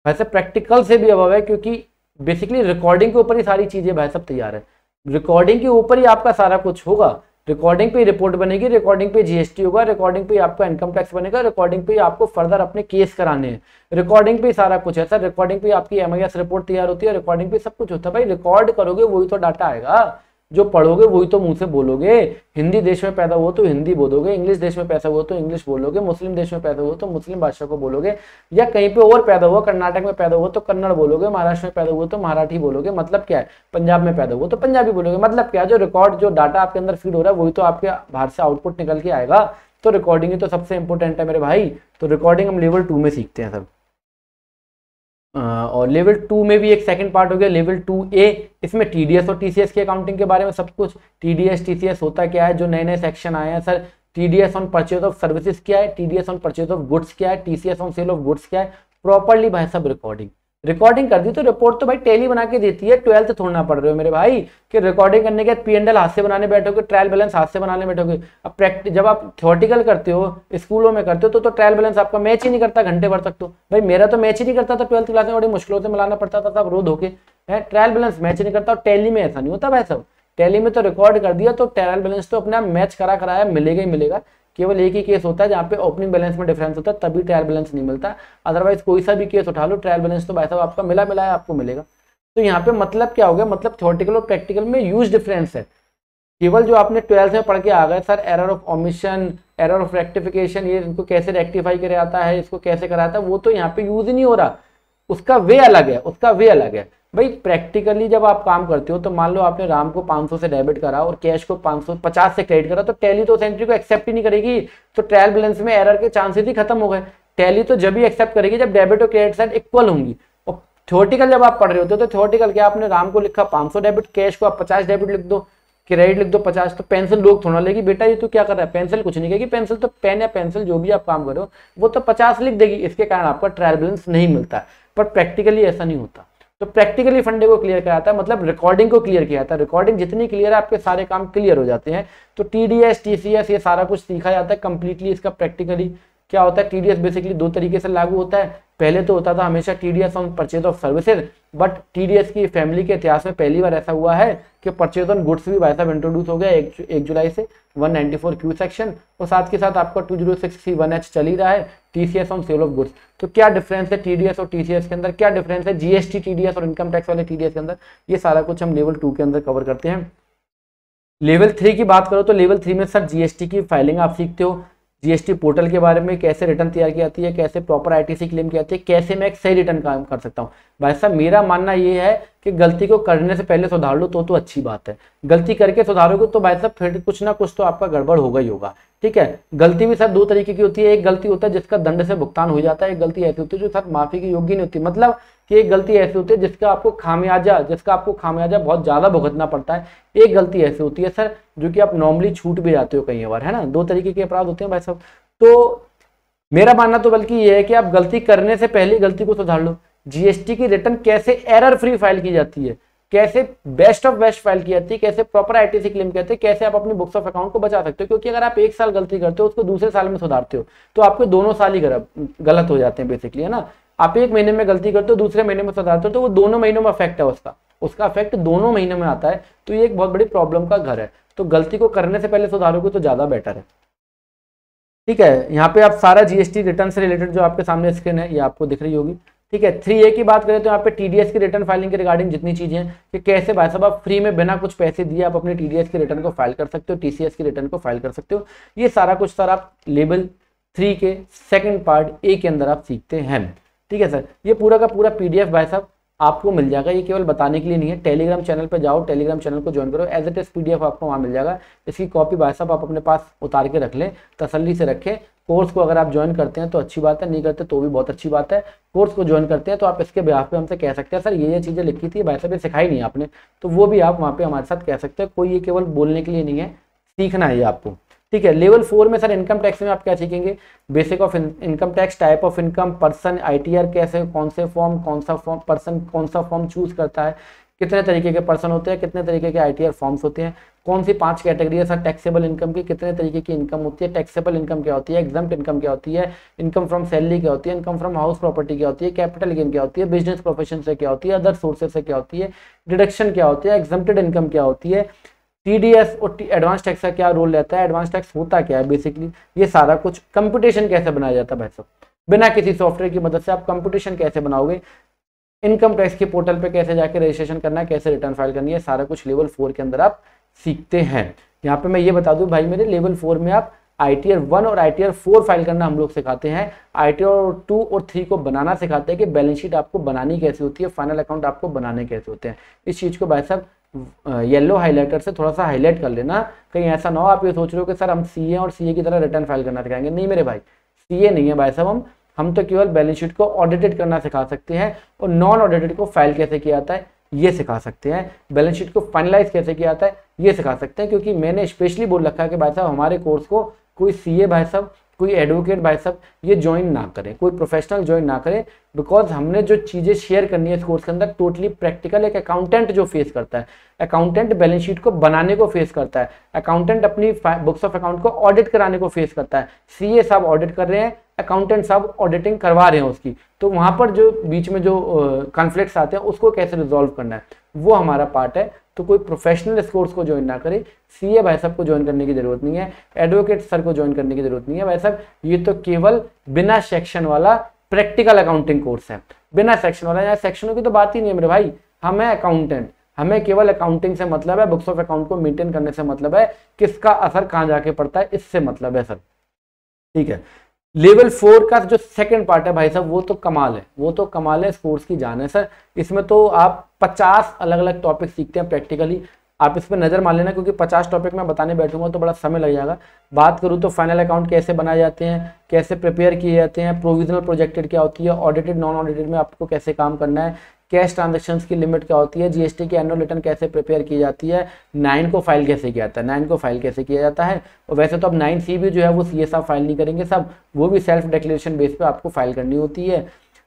वैसे प्रैक्टिकल से भी अबव है, क्योंकि बेसिकली रिकॉर्डिंग के ऊपर ही सारी चीजें भाई सब तैयार है। रिकॉर्डिंग के ऊपर ही आपका सारा कुछ होगा। रिकॉर्डिंग पे रिपोर्ट बनेगी, रिकॉर्डिंग पे GST होगा, रिकॉर्डिंग पे आपका इनकम टैक्स बनेगा, रिकॉर्डिंग पे आपको फर्दर अपने केस कराने हैं, रिकॉर्डिंग पे सारा कुछ है सर। रिकॉर्डिंग पे आपकी MIS रिपोर्ट तैयार होती है, रिकॉर्डिंग पे सब कुछ होता है भाई। रिकॉर्ड करोगे वही तो डाटा आएगा, जो पढ़ोगे वही तो मुंह से बोलोगे। हिंदी देश में पैदा हुआ तो हिंदी बोलोगे, इंग्लिश देश में पैदा हुआ तो इंग्लिश बोलोगे, मुस्लिम देश में पैदा हुआ तो मुस्लिम भाषा को बोलोगे, या कहीं पे और पैदा हुआ, कर्नाटक में पैदा हुआ तो कन्नड़ बोलोगे, महाराष्ट्र में पैदा हुआ तो मराठी बोलोगे। मतलब क्या है, पंजाब में पैदा हुआ तो पंजाबी बोलोगे। मतलब क्या है, जो रिकॉर्ड, जो डाटा आपके अंदर फीड हो रहा है वही तो आपके बाहर से आउटपुट निकल के आएगा। तो रिकॉर्डिंग ही तो सबसे इंपॉर्टेंट है मेरे भाई। तो रिकॉर्डिंग हम लेवल 2 में सीखते हैं सब। और लेवल 2 में भी एक सेकंड पार्ट हो गया लेवल 2A। इसमें टीडीएस और टीसीएस की अकाउंटिंग के बारे में सब कुछ, टीडीएस टीसीएस होता क्या है, जो नए नए सेक्शन आए हैं sir, TDS on purchase of services क्या है, TDS on purchase of goods क्या है, TCS on sale of goods क्या है, प्रॉपर्ली भाई साहब रिकॉर्डिंग कर दी तो रिपोर्ट तो भाई टैली बना के देती है, 12th थोड़ना पढ़ रहे हो मेरे भाई कि रिकॉर्डिंग करने के बाद P&L हाथ से बनाने बैठोगे, ट्रायल बैलेंस हाथ से बनाने बैठोगे। अब प्रैक्टिस जब आप थ्योरेटिकल करते हो, स्कूलों में करते हो तो ट्रायल बैलेंस आपका मैच ही नहीं करता घंटे भर तक। तो भाई मेरा तो मैच ही नहीं करता था 12th क्लास में, बड़ी मुश्किलों से मिलाना पड़ता था सब रो धो के, ट्रायल बैलेंस मैच नहीं करता। और टैली में ऐसा नहीं होता भाई साहब, टैली में तो रिकॉर्ड कर दिया तो ट्रायल बैलेंस तो अपने आप मैच कराया मिलेगा ही मिलेगा। केवल एक ही केस होता है जहाँ पे ओपनिंग बैलेंस में डिफरेंस होता है तभी ट्रायल बैलेंस नहीं मिलता, अदरवाइज कोई सा भी केस उठा लो ट्रायल बैलेंस तो भाई साहब आपका मिला है आपको मिलेगा। तो यहाँ पे मतलब क्या हो गया, मतलब थ्योरेटिकल और प्रैक्टिकल में यूज डिफरेंस है। केवल जो आपने 12th में पढ़ के आ गए sir error of omission, error of rectification, ये इनको कैसे रेक्टिफाई किया जाता है, इसको कैसे कराता है, वो तो यहाँ पे यूज ही नहीं हो रहा, उसका वे अलग है, उसका वे अलग है। भाई प्रैक्टिकली जब आप काम करते हो तो मान लो आपने राम को 500 से डेबिट करा और कैश को 550 से क्रेडिट करा, तो टैली तो उस एंट्री को एक्सेप्ट ही नहीं करेगी, तो ट्रायल बैलेंस में एरर के चांसेस ही खत्म हो गए। टैली तो जब भी एक्सेप्ट करेगी जब डेबिट और क्रेडिट साइड इक्वल होंगी। और थ्योरेटिकल जब आप पढ़ रहे होते हो तो थ्योरेटिकल क्या, आपने राम को लिखा 500 डेबिट, कैश को आप 50 डेबिट लिख दो, क्रेडिट लिख दो 50, तो पेंसिल लोग थोड़ा लेगी, बेटा ये तो क्या कर रहा है, पेंसिल कुछ नहीं कहेगी, पेंसिल तो पेन या पेंसिल जो भी आप काम करो वो तो 50 लिख देगी, इसके कारण आपका ट्रायल बैलेंस नहीं मिलता। पर प्रैक्टिकली ऐसा नहीं होता। तो प्रैक्टिकली फंडे को क्लियर किया जाता है, मतलब रिकॉर्डिंग को क्लियर किया जाता है। रिकॉर्डिंग जितनी क्लियर है आपके सारे काम क्लियर हो जाते हैं। तो टीडीएस टीसीएस ये सारा कुछ सीखा जाता है कंप्लीटली। इसका प्रैक्टिकली क्या होता है, टीडीएस बेसिकली दो तरीके से लागू होता है। पहले तो होता था हमेशा TDS on purchase of services, but TDS की फैमिली के इतिहास में पहली बार ऐसा हुआ है कि परचेज ऑन गुड्स भी भाई साहब इंट्रोड्यूस हो गया 1 जुलाई से 194 क्यू सेक्शन, और साथ के साथ आपका 206C1H चल ही रहा है TCS on sale of goods. तो क्या डिफरेंस है टीडीएस और टीसीएस के अंदर, क्या डिफरेंस है जीएसटी टीडीएस और इनकम टैक्स वाले टीडीएस के अंदर, ये सारा कुछ हम लेवल 2 के अंदर कवर करते हैं। लेवल 3 की बात करो तो लेवल 3 में सर जीएसटी की फाइलिंग आप सीखते हो, जीएसटी पोर्टल के बारे में, कैसे रिटर्न तैयार की जाती है, कैसे प्रॉपर आईटीसी क्लेम की जाती है, कैसे मैं एक सही रिटर्न काम कर सकता हूँ। भाई साहब मेरा मानना ये है कि गलती को करने से पहले सुधार लो तो अच्छी बात है, गलती करके सुधारोगे तो भाई साहब फिर कुछ ना कुछ तो आपका गड़बड़ होगा ही होगा। ठीक है, गलती भी सर दो तरीके की होती है, एक गलती होता है जिसका दंड से भुगतान हो जाता है, एक गलती ऐसी होती है जो सर माफी की योग्य नहीं होती। मतलब कि एक गलती ऐसी होती है जिसका आपको खामियाजा बहुत ज्यादा भुगतना पड़ता है, एक गलती ऐसी होती है सर जो कि आप नॉर्मली छूट भी जाते हो कई बार, है ना। दो तरीके के अपराध होते हैं भाई साहब। तो मेरा मानना तो बल्कि ये है कि आप गलती करने से पहले गलती को सुधार लो। जीएसटी की रिटर्न कैसे एरर फ्री फाइल की जाती है, कैसे बेस्ट ऑफ बेस्ट फाइल की जाती है, कैसे प्रॉपर आईटीसी क्लेम कहते हैं, कैसे आप अपनी बुक्स ऑफ अकाउंट को बचा सकते हो। क्योंकि अगर आप एक साल गलती करते हो उसको दूसरे साल में सुधारते हो तो आपके दोनों साल ही गलत हो जाते हैं बेसिकली, है ना। आप एक महीने में गलती करते हो दूसरे महीने में सुधारते हो तो वो दोनों महीनों में अफेक्ट है, उसका अफेक्ट दोनों महीने में आता है। तो ये एक बहुत बड़ी प्रॉब्लम का घर है। तो गलती को करने से पहले सुधारोगे तो ज्यादा बेटर है। ठीक है, यहाँ पे आप सारा जीएसटी रिटर्न से रिलेटेड जो आपके सामने स्क्रीन है ये आपको दिख रही होगी। ठीक है, 3A की बात करें तो यहाँ पे टीडीएस की रिटर्न फाइलिंग के रिगार्डिंग जितनी चीजें हैं कि कैसे भाई साहब आप फ्री में बिना कुछ पैसे दिए आप अपने टीडीएस की रिटर्न को फाइल कर सकते हो, टीसीएस की रिटर्न को फाइल कर सकते हो, ये सारा कुछ सर आप लेवल 3 के सेकंड पार्ट ए के अंदर आप सीखते हैं। ठीक है सर, ये पूरा का पूरा पीडीएफ भाई साहब आपको मिल जाएगा, ये केवल बताने के लिए नहीं है। टेलीग्राम चैनल पर जाओ, टेलीग्राम चैनल को ज्वाइन करो, एज इट इज पीडीएफ आपको वहाँ मिल जाएगा। इसकी कॉपी भाई साहब आप अपने पास उतार के रख लें, तसल्ली से रखें। कोर्स को अगर आप ज्वाइन करते हैं तो अच्छी बात है, नहीं करते तो भी बहुत अच्छी बात है। कोर्स को ज्वाइन करते हैं तो आप इसके बिहाफ पे हमसे कह सकते हैं सर ये चीज़ें लिखी थी भाई साहब ये सिखाई नहीं आपने, तो वो भी आप वहाँ पे हमारे साथ कह सकते हैं। कोई ये केवल बोलने के लिए नहीं है, सीखना है आपको। ठीक है, लेवल 4 में सर इनकम टैक्स में आप क्या सीखेंगे, basic of income tax, type of income, person, ITR कैसे, कौन से फॉर्म, कौन सा फॉर्म पर्सन कौन सा फॉर्म चूज करता है, कितने तरीके के पर्सन होते हैं, कितने तरीके के आईटीआर फॉर्म्स होते हैं, कौन सी 5 कैटेगरी है सर टैक्सेबल इनकम की, कितने तरीके की इनकम होती है, टैक्सेबल इनकम क्या होती है, एग्जम्प्ट इनकम क्या होती है, इनकम फ्रॉम सैलरी क्या होती है, इनकम फ्रॉम हाउस प्रॉपर्टी क्या होती है, कैपिटल गेन क्या होती है, बिजनेस प्रोफेशन से क्या होती है, अदर सोर्सेज से क्या होती है, डिडक्शन क्या होती है, एग्जम्प्टेड इनकम क्या होती है, टीडीएस और एडवांस टैक्स का क्या रोल रहता है, एडवांस टैक्स होता क्या है बेसिकली, ये सारा कुछ कंप्यूटेशन कैसे बनाया जाता है भाई साहब, बिना किसी सॉफ्टवेयर की मदद से आप कंप्यूटेशन कैसे बनाओगे, इनकम टैक्स के पोर्टल पे कैसे जाके रजिस्ट्रेशन करना है, कैसे रिटर्न फाइल करनी है, सारा कुछ लेवल 4 के अंदर आप सीखते हैं। यहाँ पे मैं ये बता दूं भाई मेरे लेवल 4 में आप आईटीआर 1 और आईटीआर 4 फाइल करना हम लोग सिखाते हैं, आईटीआर 2 और 3 को बनाना सिखाते हैं कि बैलेंस शीट आपको बनानी कैसे होती है, फाइनल अकाउंट आपको बनाने कैसे होते हैं। इस चीज को भाई साहब येलो हाईलाइटर से थोड़ा सा हाईलाइट कर लेना, कहीं ऐसा ना हो आप ये सोच रहे हो कि सर हम सीए और सीए की तरह रिटर्न फाइल करना सिखाएंगे। नहीं मेरे भाई, सीए नहीं है भाई साहब, हम हम तो केवल बैलेंस शीट को ऑडिटेड करना सिखा सकते हैं और नॉन ऑडिटेड को फाइल कैसे किया जाता है ये सिखा सकते हैं, बैलेंस शीट को फाइनलाइज कैसे किया जाता है ये सिखा सकते हैं। क्योंकि मैंने स्पेशली बोल रखा है कि भाई साहब हमारे कोर्स को कोई सीए भाई साहब, कोई एडवोकेट भाई साहब ये ज्वाइन ना करें, कोई प्रोफेशनल ज्वाइन ना करें, बिकॉज हमने जो चीज़ें शेयर करनी है इस कोर्स के अंदर टोटली प्रैक्टिकल। एक अकाउंटेंट जो फेस करता है, अकाउंटेंट बैलेंस शीट को बनाने को फेस करता है, अकाउंटेंट अपनी बुक्स ऑफ अकाउंट को ऑडिट कराने को फेस करता है, सीए साहब ऑडिट कर रहे हैं, अकाउंटेंट साहब ऑडिटिंग करवा रहे हैं उसकी, तो वहां पर जो बीच में जो कॉन्फ्लिक्ट्स आते हैं उसको कैसे रिजॉल्व करना है वो हमारा पार्ट है। तो कोई प्रोफेशनल इस कोर्स को ज्वाइन ना करे, सीए भाई साहब को ज्वाइन करने की जरूरत नहीं है, एडवोकेट सर को ज्वाइन करने की जरूरत नहीं है भाई साहब। ये तो केवल बिना सेक्शन वाला प्रैक्टिकल अकाउंटिंग कोर्स है, बिना सेक्शन वाला। यहाँ सेक्शनों की तो बात ही नहीं है मेरे भाई, हम है अकाउंटेंट, हमें केवल अकाउंटिंग से मतलब है, बुक्स ऑफ अकाउंट को मेंटेन करने से मतलब है, किसका असर कहाँ जाके पड़ता है इससे मतलब है सर, ठीक है। लेवल 4 का जो सेकंड पार्ट है भाई साहब वो तो कमाल है, वो तो कमाल है, इस कोर्स की जान है सर। इसमें तो आप 50 अलग अलग टॉपिक सीखते हैं प्रैक्टिकली, आप इस पर नजर मार लेना, क्योंकि 50 टॉपिक मैं बताने बैठूंगा तो बड़ा समय लग जाएगा। बात करूं तो फाइनल अकाउंट कैसे बनाए जाते हैं, कैसे प्रिपेयर किए जाते हैं, प्रोविजनल प्रोजेक्टेड क्या होती है, ऑडिटेड नॉन ऑडिटेड में आपको कैसे काम करना है, कैश ट्रांजैक्शंस की लिमिट क्या होती है, जीएसटी की एनुअल रिटर्न कैसे प्रिपेयर की जाती है, 9 को फाइल कैसे किया जाता है, 9 को फाइल कैसे किया जाता है। और वैसे तो अब 9C भी जो है वो सीए साहब फाइल नहीं करेंगे सब, वो भी सेल्फ डिक्लेरेशन बेस पे आपको फाइल करनी होती है।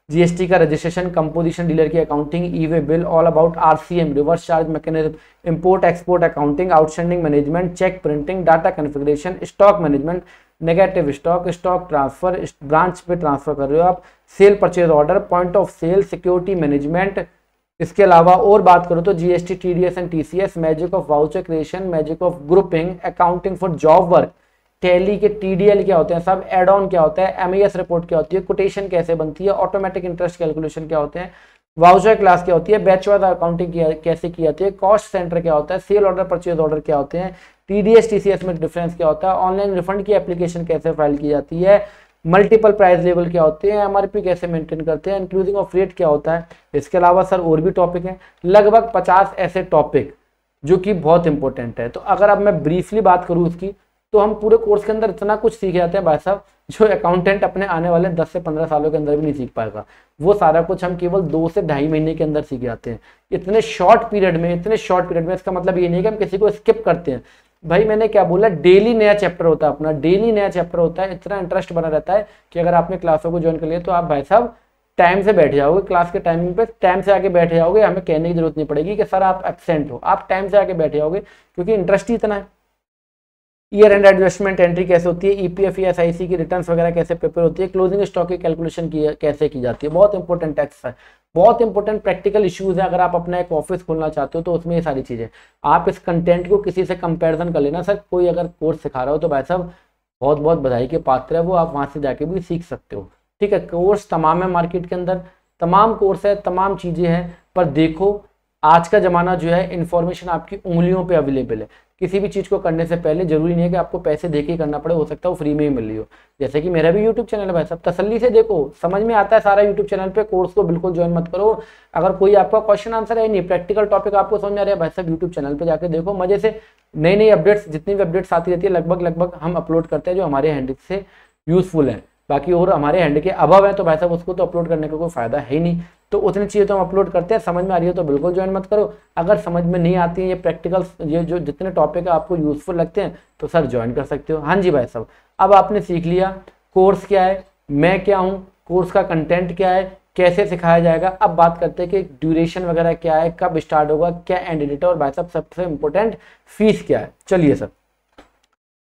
जीएसटी का रजिस्ट्रेशन, कंपोजिशन, डीलर की accounting, e way bill, all about RCM, reverse charge mechanism, import export accounting, outstanding management, cheque printing, data configuration, stock management, negative stock, stock transfer, branch पे transfer कर रहे हो आप, sale purchase order, point of sale, security management. इसके अलावा और बात करो तो GST, TDS and TCS, magic of voucher creation, magic of grouping, accounting for job work, tally के टीडीएल क्या होते हैं सब, एड ऑन क्या होता है, एमईएस रिपोर्ट क्या होती है, कोटेशन कैसे बनती है, ऑटोमेटिक इंटरेस्ट कैलकुलेशन क्या होते हैं, वाउचर क्लास क्या होती है, बैच वाइज अकाउंटिंग कैसे की जाती है, कॉस्ट सेंटर क्या होता है, सेल ऑर्डर परचेज ऑर्डर क्या होते हैं, टीडीएस टीसीएस में डिफरेंस क्या होता है, ऑनलाइन रिफंड की एप्लीकेशन कैसे फाइल की जाती है, मल्टीपल प्राइस लेवल क्या होते हैं, एमआरपी कैसे मेंटेन करते हैं, इंक्लूडिंग ऑफ रेट क्या होता है। इसके अलावा सर और भी टॉपिक हैं, लगभग 50 ऐसे टॉपिक जो कि बहुत इंपॉर्टेंट है। तो अगर अब मैं ब्रीफली बात करूँ उसकी, तो हम पूरे कोर्स के अंदर इतना कुछ सीख जाते हैं भाई साहब जो अकाउंटेंट अपने आने वाले 10 से 15 सालों के अंदर भी नहीं सीख पाएगा। वो सारा कुछ हम केवल 2 से ढाई महीने के अंदर सीख जाते हैं, इतने शॉर्ट पीरियड में, इतने शॉर्ट पीरियड में। इसका मतलब ये नहीं कि हम किसी को स्किप करते हैं, भाई मैंने क्या बोला, डेली नया चैप्टर होता है अपना, डेली नया चैप्टर होता है। इतना इंटरेस्ट बना रहता है कि अगर आपने क्लासों को ज्वाइन कर लिया तो आप भाई साहब टाइम से बैठ जाओगे, क्लास के टाइमिंग पे टाइम से आके बैठ जाओगे, हमें कहने की जरूरत नहीं पड़ेगी कि सर आप एब्सेंट हो, आप टाइम से आके बैठ जाओगे क्योंकि इंटरेस्ट ही इतना है। ईयर एंड एडजस्टमेंट एंट्री कैसे होती है, ईपीएफ या एसआईसी की रिटर्न्स वगैरह कैसे प्रिपेयर होती है, क्लोजिंग स्टॉक की कैलकुलेशन कैसे की जाती है, बहुत इंपॉर्टेंट टेक्स्ट है, बहुत इंपॉर्टेंट प्रैक्टिकल इश्यूज है। अगर आप अपना एक ऑफिस खोलना चाहते हो तो उसमें ये सारी चीजें, आप इस कंटेंट को किसी से कंपैरिजन कर लेना। सर कोई अगर कोर्स सिखा रहा हो तो भाई साहब बहुत बहुत बधाई के पात्र है वो, आप वहां से जाके भी सीख सकते हो, ठीक है। कोर्स तमाम है मार्केट के अंदर, तमाम कोर्स है, तमाम चीजें हैं, पर देखो आज का जमाना जो है इंफॉर्मेशन आपकी उंगलियों पे अवेलेबल है। किसी भी चीज को करने से पहले जरूरी नहीं है कि आपको पैसे देके ही करना पड़े, हो सकता है वो फ्री में ही मिल रही हो। जैसे कि मेरा भी यूट्यूब चैनल है भाई साहब, तसल्ली से देखो, समझ में आता है सारा यूट्यूब चैनल पे। कोर्स को बिल्कुल ज्वाइन मत करो अगर कोई आपका क्वेश्चन आंसर है नहीं, प्रैक्टिकल टॉपिक आपको समझ में आ रहा है भाई साहब, यूट्यूब चैनल पे जाकर देखो मजे से। नई नई अपडेट्स, जितनी भी अपडेट्स आती रहती है लगभग हम अपलोड करते हैं जो हमारे हैंड से यूजफुल है। बाकी और हमारे हैंड के अभाव है तो भाई साहब उसको तो अपलोड करने का कोई फायदा है ही नहीं। तो उतनी चीज़ें तो हम अपलोड करते हैं, समझ में आ रही है तो बिल्कुल ज्वाइन मत करो। अगर समझ में नहीं आती है ये प्रैक्टिकल, ये जो जितने टॉपिक आपको यूजफुल लगते हैं तो सर ज्वाइन कर सकते हो। हाँ जी भाई साहब, अब आपने सीख लिया कोर्स क्या है, मैं क्या हूँ, कोर्स का कंटेंट क्या है, कैसे सिखाया जाएगा। अब बात करते हैं कि ड्यूरेशन वगैरह क्या है, कब स्टार्ट होगा, क्या एंड डेट है, और भाई साहब सबसे इंपॉर्टेंट फीस क्या है। चलिए सर,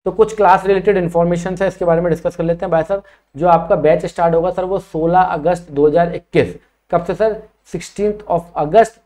तो कुछ क्लास रिलेटेड इन्फॉर्मेशन है, इसके बारे में डिस्कस कर लेते हैं भाई साहब। जो आपका बैच स्टार्ट होगा सर वो 16 अगस्त 2021, कब से सर, 16 अगस्त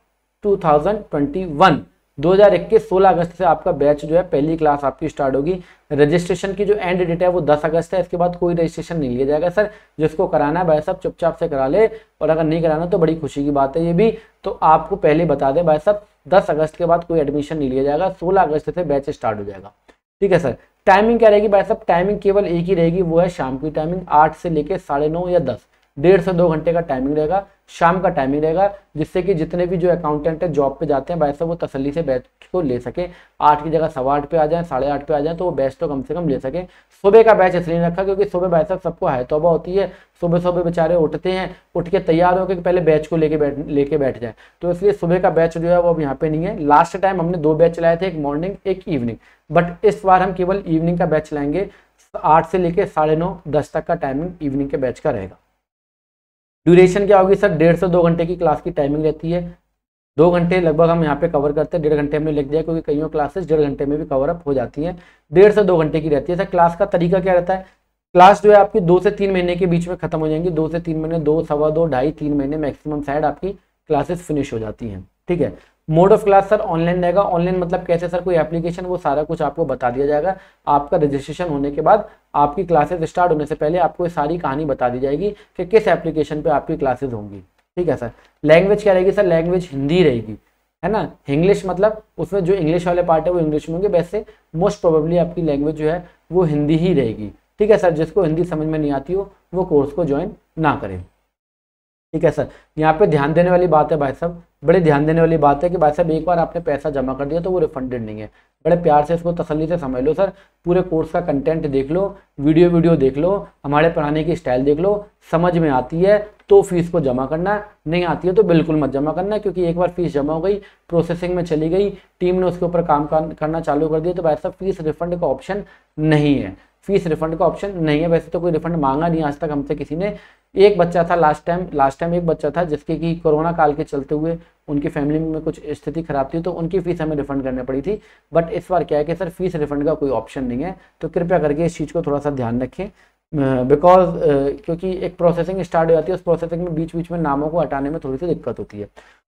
2021, 2021 16 अगस्त से आपका बैच जो है पहली क्लास आपकी स्टार्ट होगी। रजिस्ट्रेशन की जो एंड डेट है वो 10 अगस्त है, इसके बाद कोई रजिस्ट्रेशन नहीं लिया जाएगा सर। जिसको कराना है भाई साहब चुपचाप से करा ले, और अगर नहीं कराना तो बड़ी खुशी की बात है ये भी, तो आपको पहले बता दें भाई साहब 10 अगस्त के बाद कोई एडमिशन नहीं लिया जाएगा, 16 अगस्त से बैच स्टार्ट हो जाएगा, ठीक है सर। टाइमिंग क्या रहेगी भाई साहब, टाइमिंग केवल एक ही रहेगी, वो है शाम की टाइमिंग 8 से लेके 9:30 या 10, 1.5 से 2 घंटे का टाइमिंग रहेगा, शाम का टाइमिंग रहेगा, जिससे कि जितने भी जो अकाउंटेंट है जॉब पे जाते हैं भाई साहब वो तसल्ली से बैच को ले सके। 8 की जगह 8:15 पे आ जाए, 8:30 पे आ जाए, तो वो बैच तो कम से कम ले सके। सुबह का बैच इसलिए रखा क्योंकि सुबह भाई साहब सबको है तौबा होती है, सुबह सुबह बेचारे उठते हैं, उठ के तैयार होकर पहले बैच को लेके बैठ जाए, तो इसलिए सुबह का बैच जो है वो अब यहाँ पे नहीं है। लास्ट टाइम हमने 2 बैच चलाए थे, एक मॉर्निंग एक इवनिंग, बट इस बार हम केवल इवनिंग का बैच चलाएंगे। 8 से लेके 9:30 10 तक का टाइमिंग इवनिंग के बैच का रहेगा। ड्यूरेशन क्या होगी सर, 1.5 से 2 घंटे की क्लास की टाइमिंग रहती है। 2 घंटे लगभग हम यहाँ पे कवर करते हैं, 1.5 घंटे हमने लिख दिया क्योंकि कईयों क्लासेस 1.5 घंटे में भी कवर अप हो जाती हैं। 1.5 से 2 घंटे की रहती है सर। क्लास का तरीका क्या रहता है, क्लास जो है आपकी 2 से 3 महीने के बीच में खत्म हो जाएंगी। 2 से 3 महीने, 2, सवा 2, 2.5, 3 महीने मैक्सिमम शायद आपकी क्लासेस फिनिश हो जाती हैं। ठीक है। Mode of class sir online रहेगा। ऑनलाइन मतलब कैसे सर, कोई एप्लीकेशन, वो सारा कुछ आपको बता दिया जाएगा। आपका रजिस्ट्रेशन होने के बाद आपकी क्लासेस स्टार्ट होने से पहले आपको ये सारी कहानी बता दी जाएगी कि किस एप्लीकेशन पे आपकी क्लासेस होंगी। ठीक है सर। लैंग्वेज क्या रहेगी सर, लैंग्वेज हिंदी रहेगी, है ना। इंग्लिश मतलब उसमें जो इंग्लिश वाले पार्ट है वो इंग्लिश में होंगे, वैसे मोस्ट प्रोबेबली आपकी लैंग्वेज जो है वो हिंदी ही रहेगी। ठीक है सर। जिसको हिंदी समझ में नहीं आती हो वो कोर्स को ज्वाइन ना करें। ठीक है सर। यहाँ पे ध्यान देने वाली बात है भाई साहब, बड़े ध्यान देने वाली बात है कि भाई साहब एक बार आपने पैसा जमा कर दिया तो वो रिफंडेड नहीं है। बड़े प्यार से इसको तसल्ली से समझ लो सर। पूरे कोर्स का कंटेंट देख लो, वीडियो देख लो, हमारे पढ़ाने की स्टाइल देख लो, समझ में आती है तो फीस को जमा करना, नहीं आती है तो बिल्कुल मत जमा करना, क्योंकि एक बार फीस जमा हो गई, प्रोसेसिंग में चली गई, टीम ने उसके ऊपर काम करना चालू कर दिया, तो भाई साहब फीस रिफंड का ऑप्शन नहीं है। फीस रिफंड का ऑप्शन नहीं है। वैसे तो कोई रिफंड मांगा नहीं आज तक हमसे किसी ने। एक बच्चा था लास्ट टाइम एक बच्चा था जिसके कि कोरोना काल के चलते हुए उनकी फैमिली में कुछ स्थिति खराब थी, तो उनकी फीस हमें रिफंड करनी पड़ी थी। बट इस बार क्या है कि सर फीस रिफंड का कोई ऑप्शन नहीं है, तो कृपया करके इस चीज़ को थोड़ा सा ध्यान रखें। बिकॉज क्योंकि एक प्रोसेसिंग स्टार्ट हो जाती है, उस प्रोसेसिंग में बीच में नामों को हटाने में थोड़ी सी दिक्कत होती है।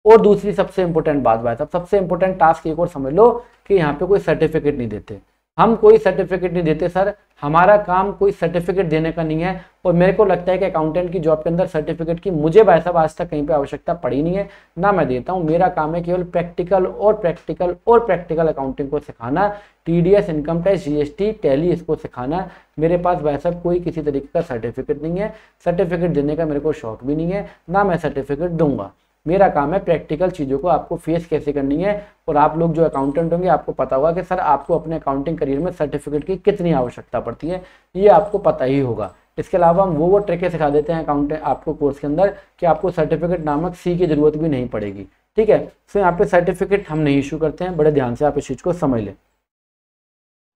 और दूसरी सबसे इंपॉर्टेंट बात भाई साहब, सबसे इंपॉर्टेंट टास्क एक और समझ लो कि यहाँ पे कोई सर्टिफिकेट नहीं देते। हम कोई सर्टिफिकेट नहीं देते सर। हमारा काम कोई सर्टिफिकेट देने का नहीं है। और मेरे को लगता है कि अकाउंटेंट की जॉब के अंदर सर्टिफिकेट की मुझे भाई साहब आज तक कहीं पे आवश्यकता पड़ी नहीं है, ना मैं देता हूँ। मेरा काम है केवल प्रैक्टिकल अकाउंटिंग को सिखाना, TDS, income tax, GST, tally, इसको सिखाना। मेरे पास भाई साहब कोई किसी तरीके का सर्टिफिकेट नहीं है। सर्टिफिकेट देने का मेरे को शौक भी नहीं है, ना मैं सर्टिफिकेट दूंगा। मेरा काम है प्रैक्टिकल चीज़ों को आपको फेस कैसे करनी है। और आप लोग जो अकाउंटेंट होंगे आपको पता होगा कि सर आपको अपने अकाउंटिंग करियर में सर्टिफिकेट की कितनी आवश्यकता पड़ती है, ये आपको पता ही होगा। इसके अलावा हम वो ट्रिकें सिखा देते हैं अकाउंटेंट आपको कोर्स के अंदर कि आपको सर्टिफिकेट नामक सी की जरूरत भी नहीं पड़ेगी। ठीक है। तो यहाँ पे सर्टिफिकेट हम नहीं इशू करते हैं, बड़े ध्यान से आप इस चीज़ को समझ लें।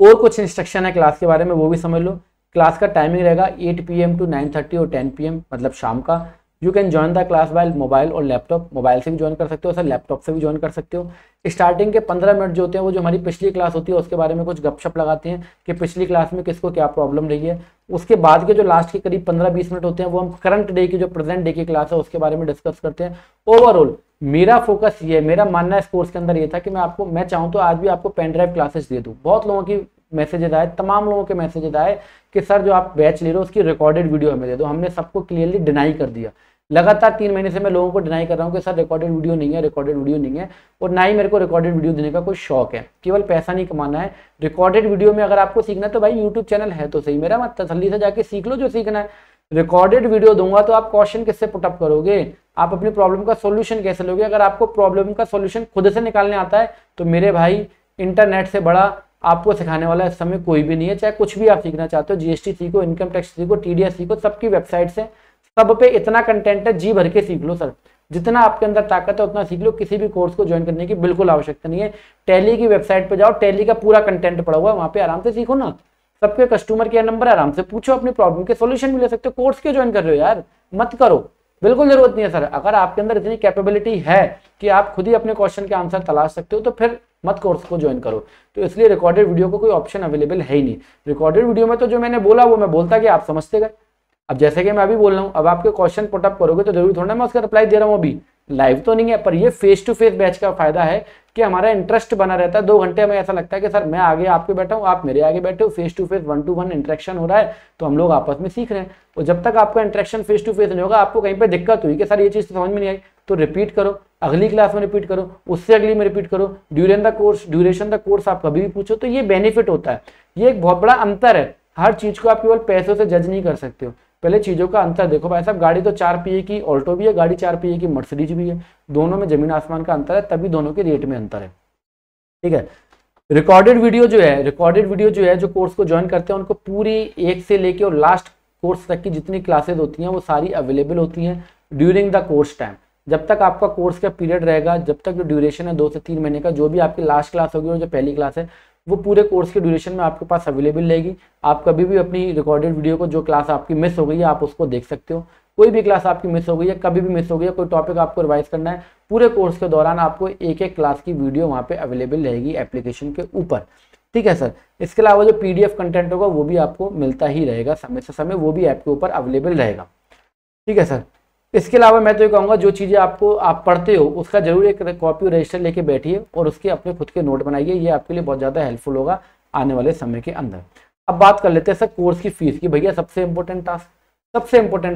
और कुछ इंस्ट्रक्शन है क्लास के बारे में, वो भी समझ लो। क्लास का टाइमिंग रहेगा 8 PM to 9:30 और 10 PM, मतलब शाम का। You can join the class by mobile और लैपटॉप। मोबाइल से भी ज्वाइन कर सकते हो सर, लैपटॉप से भी ज्वाइन कर सकते हो। स्टार्टिंग के 15 मिनट जो होते हैं वो जो हमारी पिछली क्लास होती है उसके बारे में कुछ गपशप लगाते हैं कि पिछली क्लास में किसको क्या प्रॉब्लम रही है। उसके बाद के जो लास्ट के करीब 15-20 मिनट होते हैं वो हम करंट डे की, जो प्रेजेंट डे की क्लास है उसके बारे में डिस्कस करते हैं। ओवरऑल मेरा फोकस ये है, मेरा मानना इस कोर्स के अंदर ये था कि मैं चाहूँ तो आज भी आपको पेन ड्राइव क्लासेस दे दूँ। बहुत लोगों की मैसेजेस आए, तमाम लोगों के मैसेजेस आए कि सर जो आप बैच ले रहे हो उसकी रिकॉर्डेड वीडियो हमें दे दो। हमने सबको क्लियरली डिनाई कर दिया। लगातार 3 महीने से मैं लोगों को डिनाई कर रहा हूँ कि सर रिकॉर्डेड वीडियो नहीं है, और ना ही मेरे को रिकॉर्डेड वीडियो देने का कोई शौक है। केवल पैसा नहीं कमाना है। रिकॉर्डेड वीडियो में अगर आपको सीखना है तो भाई यूट्यूब चैनल है तो सही मेरा, मत तसल्ली से जाके सीख लो जो सीखना है। रिकॉर्डेड वीडियो दूंगा तो आप क्वेश्चन किससे पुटअप करोगे, आप अपनी प्रॉब्लम का सोल्यूशन कैसे लोगे। अगर आपको प्रॉब्लम का सोल्यूशन खुद से निकालने आता है तो मेरे भाई इंटरनेट से बड़ा आपको सिखाने वाला इस समय कोई भी नहीं है। चाहे कुछ भी आप सीखना चाहते हो, GST सीखो, इनकम टैक्स सीखो, TDS सीखो, सबकी वेबसाइट से सब पे इतना कंटेंट है, जी भर के सीख लो सर। जितना आपके अंदर ताकत है उतना सीख लो। किसी भी कोर्स को ज्वाइन करने की बिल्कुल आवश्यकता नहीं है। टैली की वेबसाइट पे जाओ, टैली का पूरा कंटेंट पड़ा हुआ है, वहां पे आराम से सीखो ना। सबके कस्टमर केयर नंबर आराम से पूछो, अपनी प्रॉब्लम के सोल्यूशन भी ले सकते हो। कोर्स क्यों ज्वाइन कर रहे हो यार, मत करो, बिल्कुल जरूरत नहीं है सर। अगर आपके अंदर इतनी कैपेबिलिटी है कि आप खुद ही अपने क्वेश्चन के आंसर तलाश सकते हो तो फिर मत कोर्स को ज्वाइन करो। तो इसलिए रिकॉर्डेड वीडियो को कोई ऑप्शन अवेलेबल है ही नहीं। रिकॉर्डेड वीडियो में तो जो मैंने बोला वो मैं बोलता कि आप समझते गए। अब जैसे कि मैं अभी बोल रहा हूँ, अब आपके क्वेश्चन पुटअप करोगे तो जरूरी थोड़ा मैं उसका रिप्लाई दे रहा हूँ, अभी लाइव तो नहीं है। पर ये फेस टू फेस बैच का फायदा है कि हमारा इंटरेस्ट बना रहता है। 2 घंटे में ऐसा लगता है कि सर मैं आगे आपके बैठा हूँ, आप मेरे आगे बैठे हो, face to face 1-to-1 interaction हो रहा है, तो हम लोग आपस में सीख रहे हैं। और जब तक आपका इंटरेक्शन फेस टू फेस नहीं होगा, आपको कहीं पर दिक्कत हुई कि सर ये चीज़ समझ में नहीं आई, तो रिपीट करो, अगली क्लास में रिपीट करो, उससे अगली में रिपीट करो, ड्यूरेशन द कोर्स आप कभी भी पूछो, तो ये बेनिफिट होता है। ये एक बहुत बड़ा अंतर है। हर चीज को आप केवल पैसों से जज नहीं कर सकते हो। पहले चीज़ों का अंतर देखो भाई साहब, गाड़ी तो 4 पहिए की ऑल्टो भी है, गाड़ी 4 पहिए की मर्सिडीज भी है, दोनों में जमीन आसमान का अंतर है, तभी दोनों के रेट में अंतर है। ठीक है, रिकॉर्डेड वीडियो जो है जो कोर्स को ज्वाइन करते हैं उनको पूरी 1 से लेके और लास्ट कोर्स तक की जितनी क्लासेज होती हैं वो सारी अवेलेबल होती हैं ड्यूरिंग द कोर्स टाइम। जब तक आपका कोर्स का पीरियड रहेगा, जब तक जो ड्यूरेशन है 2 से 3 महीने का, जो भी आपकी लास्ट क्लास होगी और जो पहली क्लास है वो पूरे कोर्स के ड्यूरेशन में आपके पास अवेलेबल रहेगी। आप कभी भी अपनी रिकॉर्डेड वीडियो को, जो क्लास आपकी मिस हो गई है आप उसको देख सकते हो। कोई भी क्लास आपकी मिस हो गई है, कभी भी मिस हो गई है, कोई टॉपिक आपको रिवाइज करना है, पूरे कोर्स के दौरान आपको एक एक क्लास की वीडियो वहाँ पे अवेलेबल रहेगी एप्लीकेशन के ऊपर। ठीक है सर, इसके अलावा जो PDF कंटेंट होगा वो भी आपको मिलता ही रहेगा समय से समय, वो भी ऐप के ऊपर अवेलेबल रहेगा। ठीक है सर, इसके अलावा मैं तो ये कहूँगा जो चीज़ें आप पढ़ते हो उसका जरूर एक कॉपी रजिस्टर लेके बैठिए और उसके अपने खुद के नोट बनाइए, ये आपके लिए बहुत ज़्यादा हेल्पफुल होगा आने वाले समय के अंदर। अब बात कर लेते हैं सर कोर्स की फीस की। भैया सबसे इंपॉर्टेंट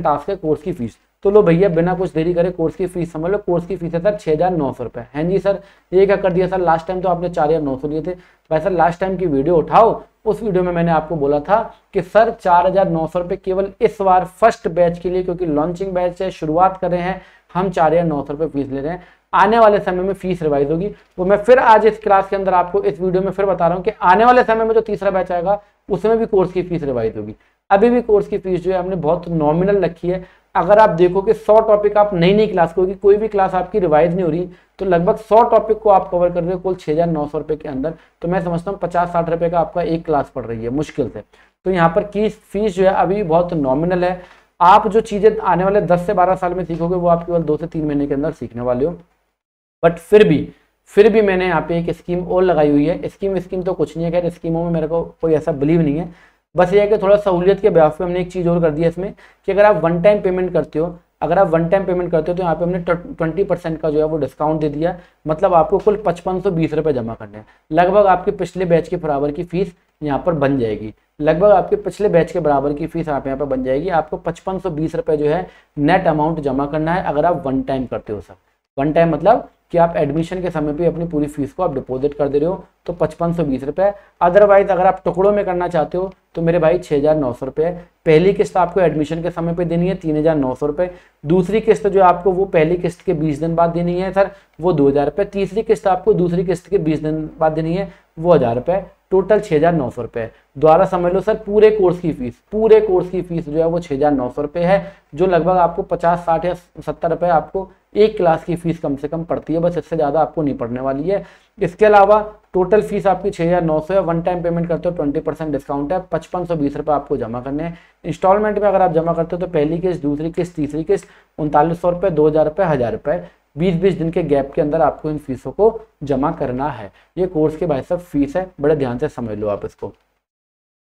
टास्क है कोर्स की फीस। तो लो भैया बिना कुछ देरी करे कोर्स की फीस समझ लो। कोर्स की फीस है सर 6,900 रुपये। हैं जी सर, ये क्या कर दिया सर, लास्ट टाइम तो आपने 4,900 लिए थे। भाई सर लास्ट टाइम की वीडियो उठाओ, उस वीडियो में मैंने आपको बोला था कि सर 4,900 रुपये केवल इस बार फर्स्ट बैच के लिए, क्योंकि लॉन्चिंग बैच है, शुरुआत कर रहे हैं, हम 4,900 रुपये फीस ले रहे हैं। आने वाले समय में फीस रिवाइज होगी, वो मैं फिर आज इस क्लास के अंदर आपको इस वीडियो में फिर बता रहा हूँ कि आने वाले समय में जो तीसरा बैच आएगा उसमें भी कोर्स की फीस रिवाइज होगी। अभी भी कोर्स की फीस जो है हमने बहुत नॉमिनल रखी है। अगर आप देखो कि 100 टॉपिक आप नई क्लास को होगी, कोई भी क्लास आपकी रिवाइज नहीं हो रही, तो लगभग 100 टॉपिक को आप कवर कर रहे हो कुल 6,900 रुपये के अंदर। तो मैं समझता हूँ 50-60 रुपये का आपका एक क्लास पड़ रही है मुश्किल से। तो यहाँ पर की फीस जो है अभी बहुत नॉमिनल है। आप जो चीज़ें आने वाले 10 से 12 साल में सीखोगे वो आप केवल 2 से 3 महीने के अंदर सीखने वाले हो। बट फिर भी मैंने यहाँ पे एक स्कीम और लगाई हुई है। स्कीम तो कुछ नहीं है, खैर स्कीमों में मेरे को कोई ऐसा बिलीव नहीं है, बस ये है कि थोड़ा सहूलियत के ब्याज पे हमने एक चीज़ और कर दिया इसमें कि अगर आप वन टाइम पेमेंट करते हो तो यहाँ पे हमने 20% का जो है वो डिस्काउंट दे दिया। मतलब आपको कुल 5520 रुपये जमा करने हैं। लगभग आपके पिछले बैच के बराबर की फीस यहाँ पर बन जाएगी। आपको 5520 रुपये जो है नेट अमाउंट जमा करना है अगर आप वन टाइम करते हो सर। वन टाइम मतलब कि आप एडमिशन के समय पे अपनी पूरी फीस को आप डिपॉजिट कर दे रहे हो, तो 5520 रुपये। अदरवाइज अगर आप टुकड़ों में करना चाहते हो तो मेरे भाई 6,900 रुपये। पहली किस्त आपको एडमिशन के समय पे देनी है 3,900 रुपये। दूसरी किस्त जो आपको वो पहली किस्त के 20 दिन बाद देनी है सर, वो 2,000 रुपये। तीसरी किस्त आपको दूसरी किस्त के 20 दिन बाद देनी है, वो 1,000 रुपये। टोटल 6,900 रुपये। द्वारा समझ लो सर पूरे कोर्स की फीस जो है वो 6,900 रुपये है, जो लगभग आपको 50, 60 या 70 रुपये आपको एक क्लास की फीस कम से कम पड़ती है। बस इससे ज़्यादा आपको नहीं पड़ने वाली है। इसके अलावा टोटल फीस आपकी 6,900 है। वन टाइम पेमेंट करते हो 20% डिस्काउंट है, 5520 रुपये आपको जमा करने हैं। इंस्टॉलमेंट में अगर आप जमा करते हो तो पहली किस्त, दूसरी किस्त, तीसरी किस्त 3,900 रुपये, 2,000 रुपये, 1,000 रुपये। 20-20 दिन के गैप के अंदर आपको इन फीसों को जमा करना है। ये कोर्स के भाई साहब फीस है, बड़े ध्यान से समझ लो आप इसको।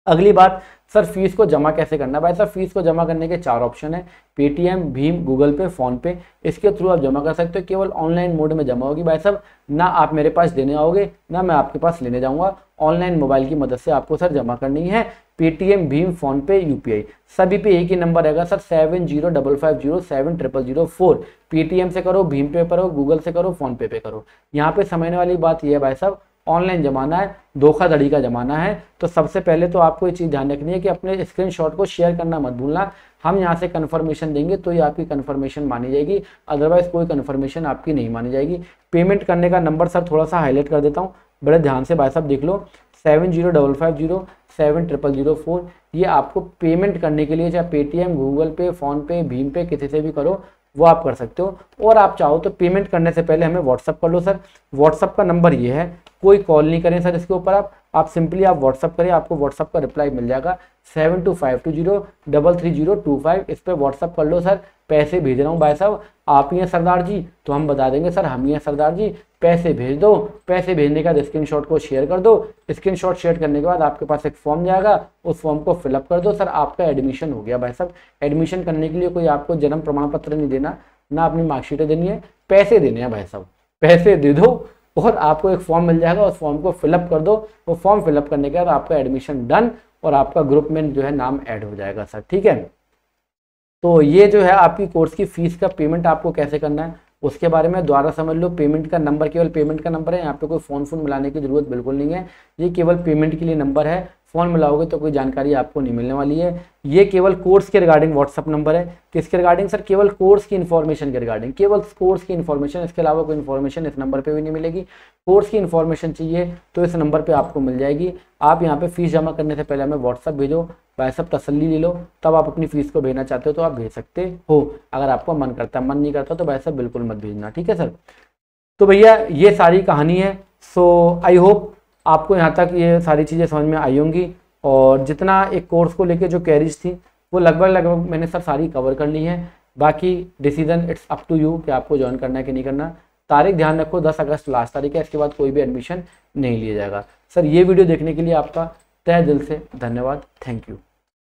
अगली बात सर फीस को जमा कैसे करना है। भाई साहब फीस को जमा करने के 4 ऑप्शन है, पेटीएम, भीम, गूगल पे, फोन पे। इसके थ्रू आप जमा कर सकते हो। केवल ऑनलाइन मोड में जमा होगी भाई साहब, ना आप मेरे पास देने आओगे ना मैं आपके पास लेने जाऊंगा। ऑनलाइन मोबाइल की मदद से आपको सर जमा करनी है। पेटीएम, भीम, फोन पे, UPI सभी पे एक ही नंबर रहेगा सर 7055070004। पेटीएम से करो, भीम पे करो, गूगल से करो, फोन पे करो। यहाँ पे समझने वाली बात यह है भाई साहब, ऑनलाइन जमाना है, धोखाधड़ी का जमाना है। तो सबसे पहले तो आपको ये चीज़ ध्यान रखनी है कि अपने स्क्रीनशॉट को शेयर करना मत भूलना। हम यहाँ से कन्फर्मेशन देंगे तो ये आपकी कन्फर्मेशन मानी जाएगी, अदरवाइज कोई कन्फर्मेशन आपकी नहीं मानी जाएगी। पेमेंट करने का नंबर सर थोड़ा सा हाईलाइट कर देता हूँ, बड़े ध्यान से भाई साहब देख लो, 7055070004। ये आपको पेमेंट करने के लिए चाहे पेटीएम, गूगल पे, फोन पे, भीम पे किसी से भी करो वो आप कर सकते हो। और आप चाहो तो पेमेंट करने से पहले हमें व्हाट्सअप कर लो सर। व्हाट्सअप का नंबर ये है, कोई कॉल नहीं करें सर इसके ऊपर। आप सिंपली आप व्हाट्सअप करें, आपको व्हाट्सअप का रिप्लाई मिल जाएगा 7252033025। इस पर व्हाट्सअप कर लो सर। पैसे भेज रहा हूँ भाई साहब, आप ही हैं सरदार जी, तो हम बता देंगे सर हम ही हैं सरदार जी, पैसे भेज दो। पैसे भेजने के बाद स्क्रीनशॉट को शेयर कर दो। स्क्रीनशॉट शेयर करने के बाद आपके पास एक फॉर्म जाएगा, उस फॉर्म को फिलअप कर दो सर, आपका एडमिशन हो गया भाई साहब। एडमिशन करने के लिए कोई आपको जन्म प्रमाण पत्र नहीं देना, ना अपनी मार्कशीटें देनी है, पैसे देने हैं भाई साहब। पैसे दे दो और आपको एक फॉर्म मिल जाएगा, उस फॉर्म को फिलअप कर दो। वो फॉर्म फिलअप करने के बाद आपका एडमिशन डन और आपका ग्रुप में जो है नाम ऐड हो जाएगा सर, ठीक है। तो ये जो है आपकी कोर्स की फीस का पेमेंट आपको कैसे करना है उसके बारे में द्वारा समझ लो। पेमेंट का नंबर केवल पेमेंट का नंबर है, यहाँ पे कोई फ़ोन मिलाने की जरूरत बिल्कुल नहीं है। ये केवल पेमेंट के लिए नंबर है। फ़ोन मिलाओगे तो कोई जानकारी आपको नहीं मिलने वाली है। ये केवल कोर्स के रिगार्डिंग व्हाट्सअप नंबर है। किसके रिगार्डिंग सर? केवल कोर्स की इन्फॉर्मेशन के रिगार्डिंग, केवल कोर्स की इन्फॉर्मेशन, इसके अलावा कोई इन्फॉर्मेशन इस नंबर पे भी नहीं मिलेगी। कोर्स की इन्फॉर्मेशन चाहिए तो इस नंबर पे आपको मिल जाएगी। आप यहाँ पे फीस जमा करने से पहले हमें व्हाट्सअप भेजो, भाई सब तसल्ली ले लो, तब आप अपनी फीस को भेजना चाहते हो तो आप भेज सकते हो, अगर आपको मन करता है। मन नहीं करता तो भाई साहब बिल्कुल मत भेजना, ठीक है सर। तो भैया ये सारी कहानी है। सो आई होप आपको यहाँ तक ये सारी चीज़ें समझ में आई होंगी, और जितना एक कोर्स को लेके जो क्वेरीज थी वो लगभग मैंने सब सारी कवर कर ली है। बाकी decision it's up to you कि आपको ज्वाइन करना है कि नहीं करना। तारीख ध्यान रखो 10 अगस्त लास्ट तारीख है, इसके बाद कोई भी एडमिशन नहीं लिया जाएगा। सर ये वीडियो देखने के लिए आपका तहे दिल से धन्यवाद, थैंक यू।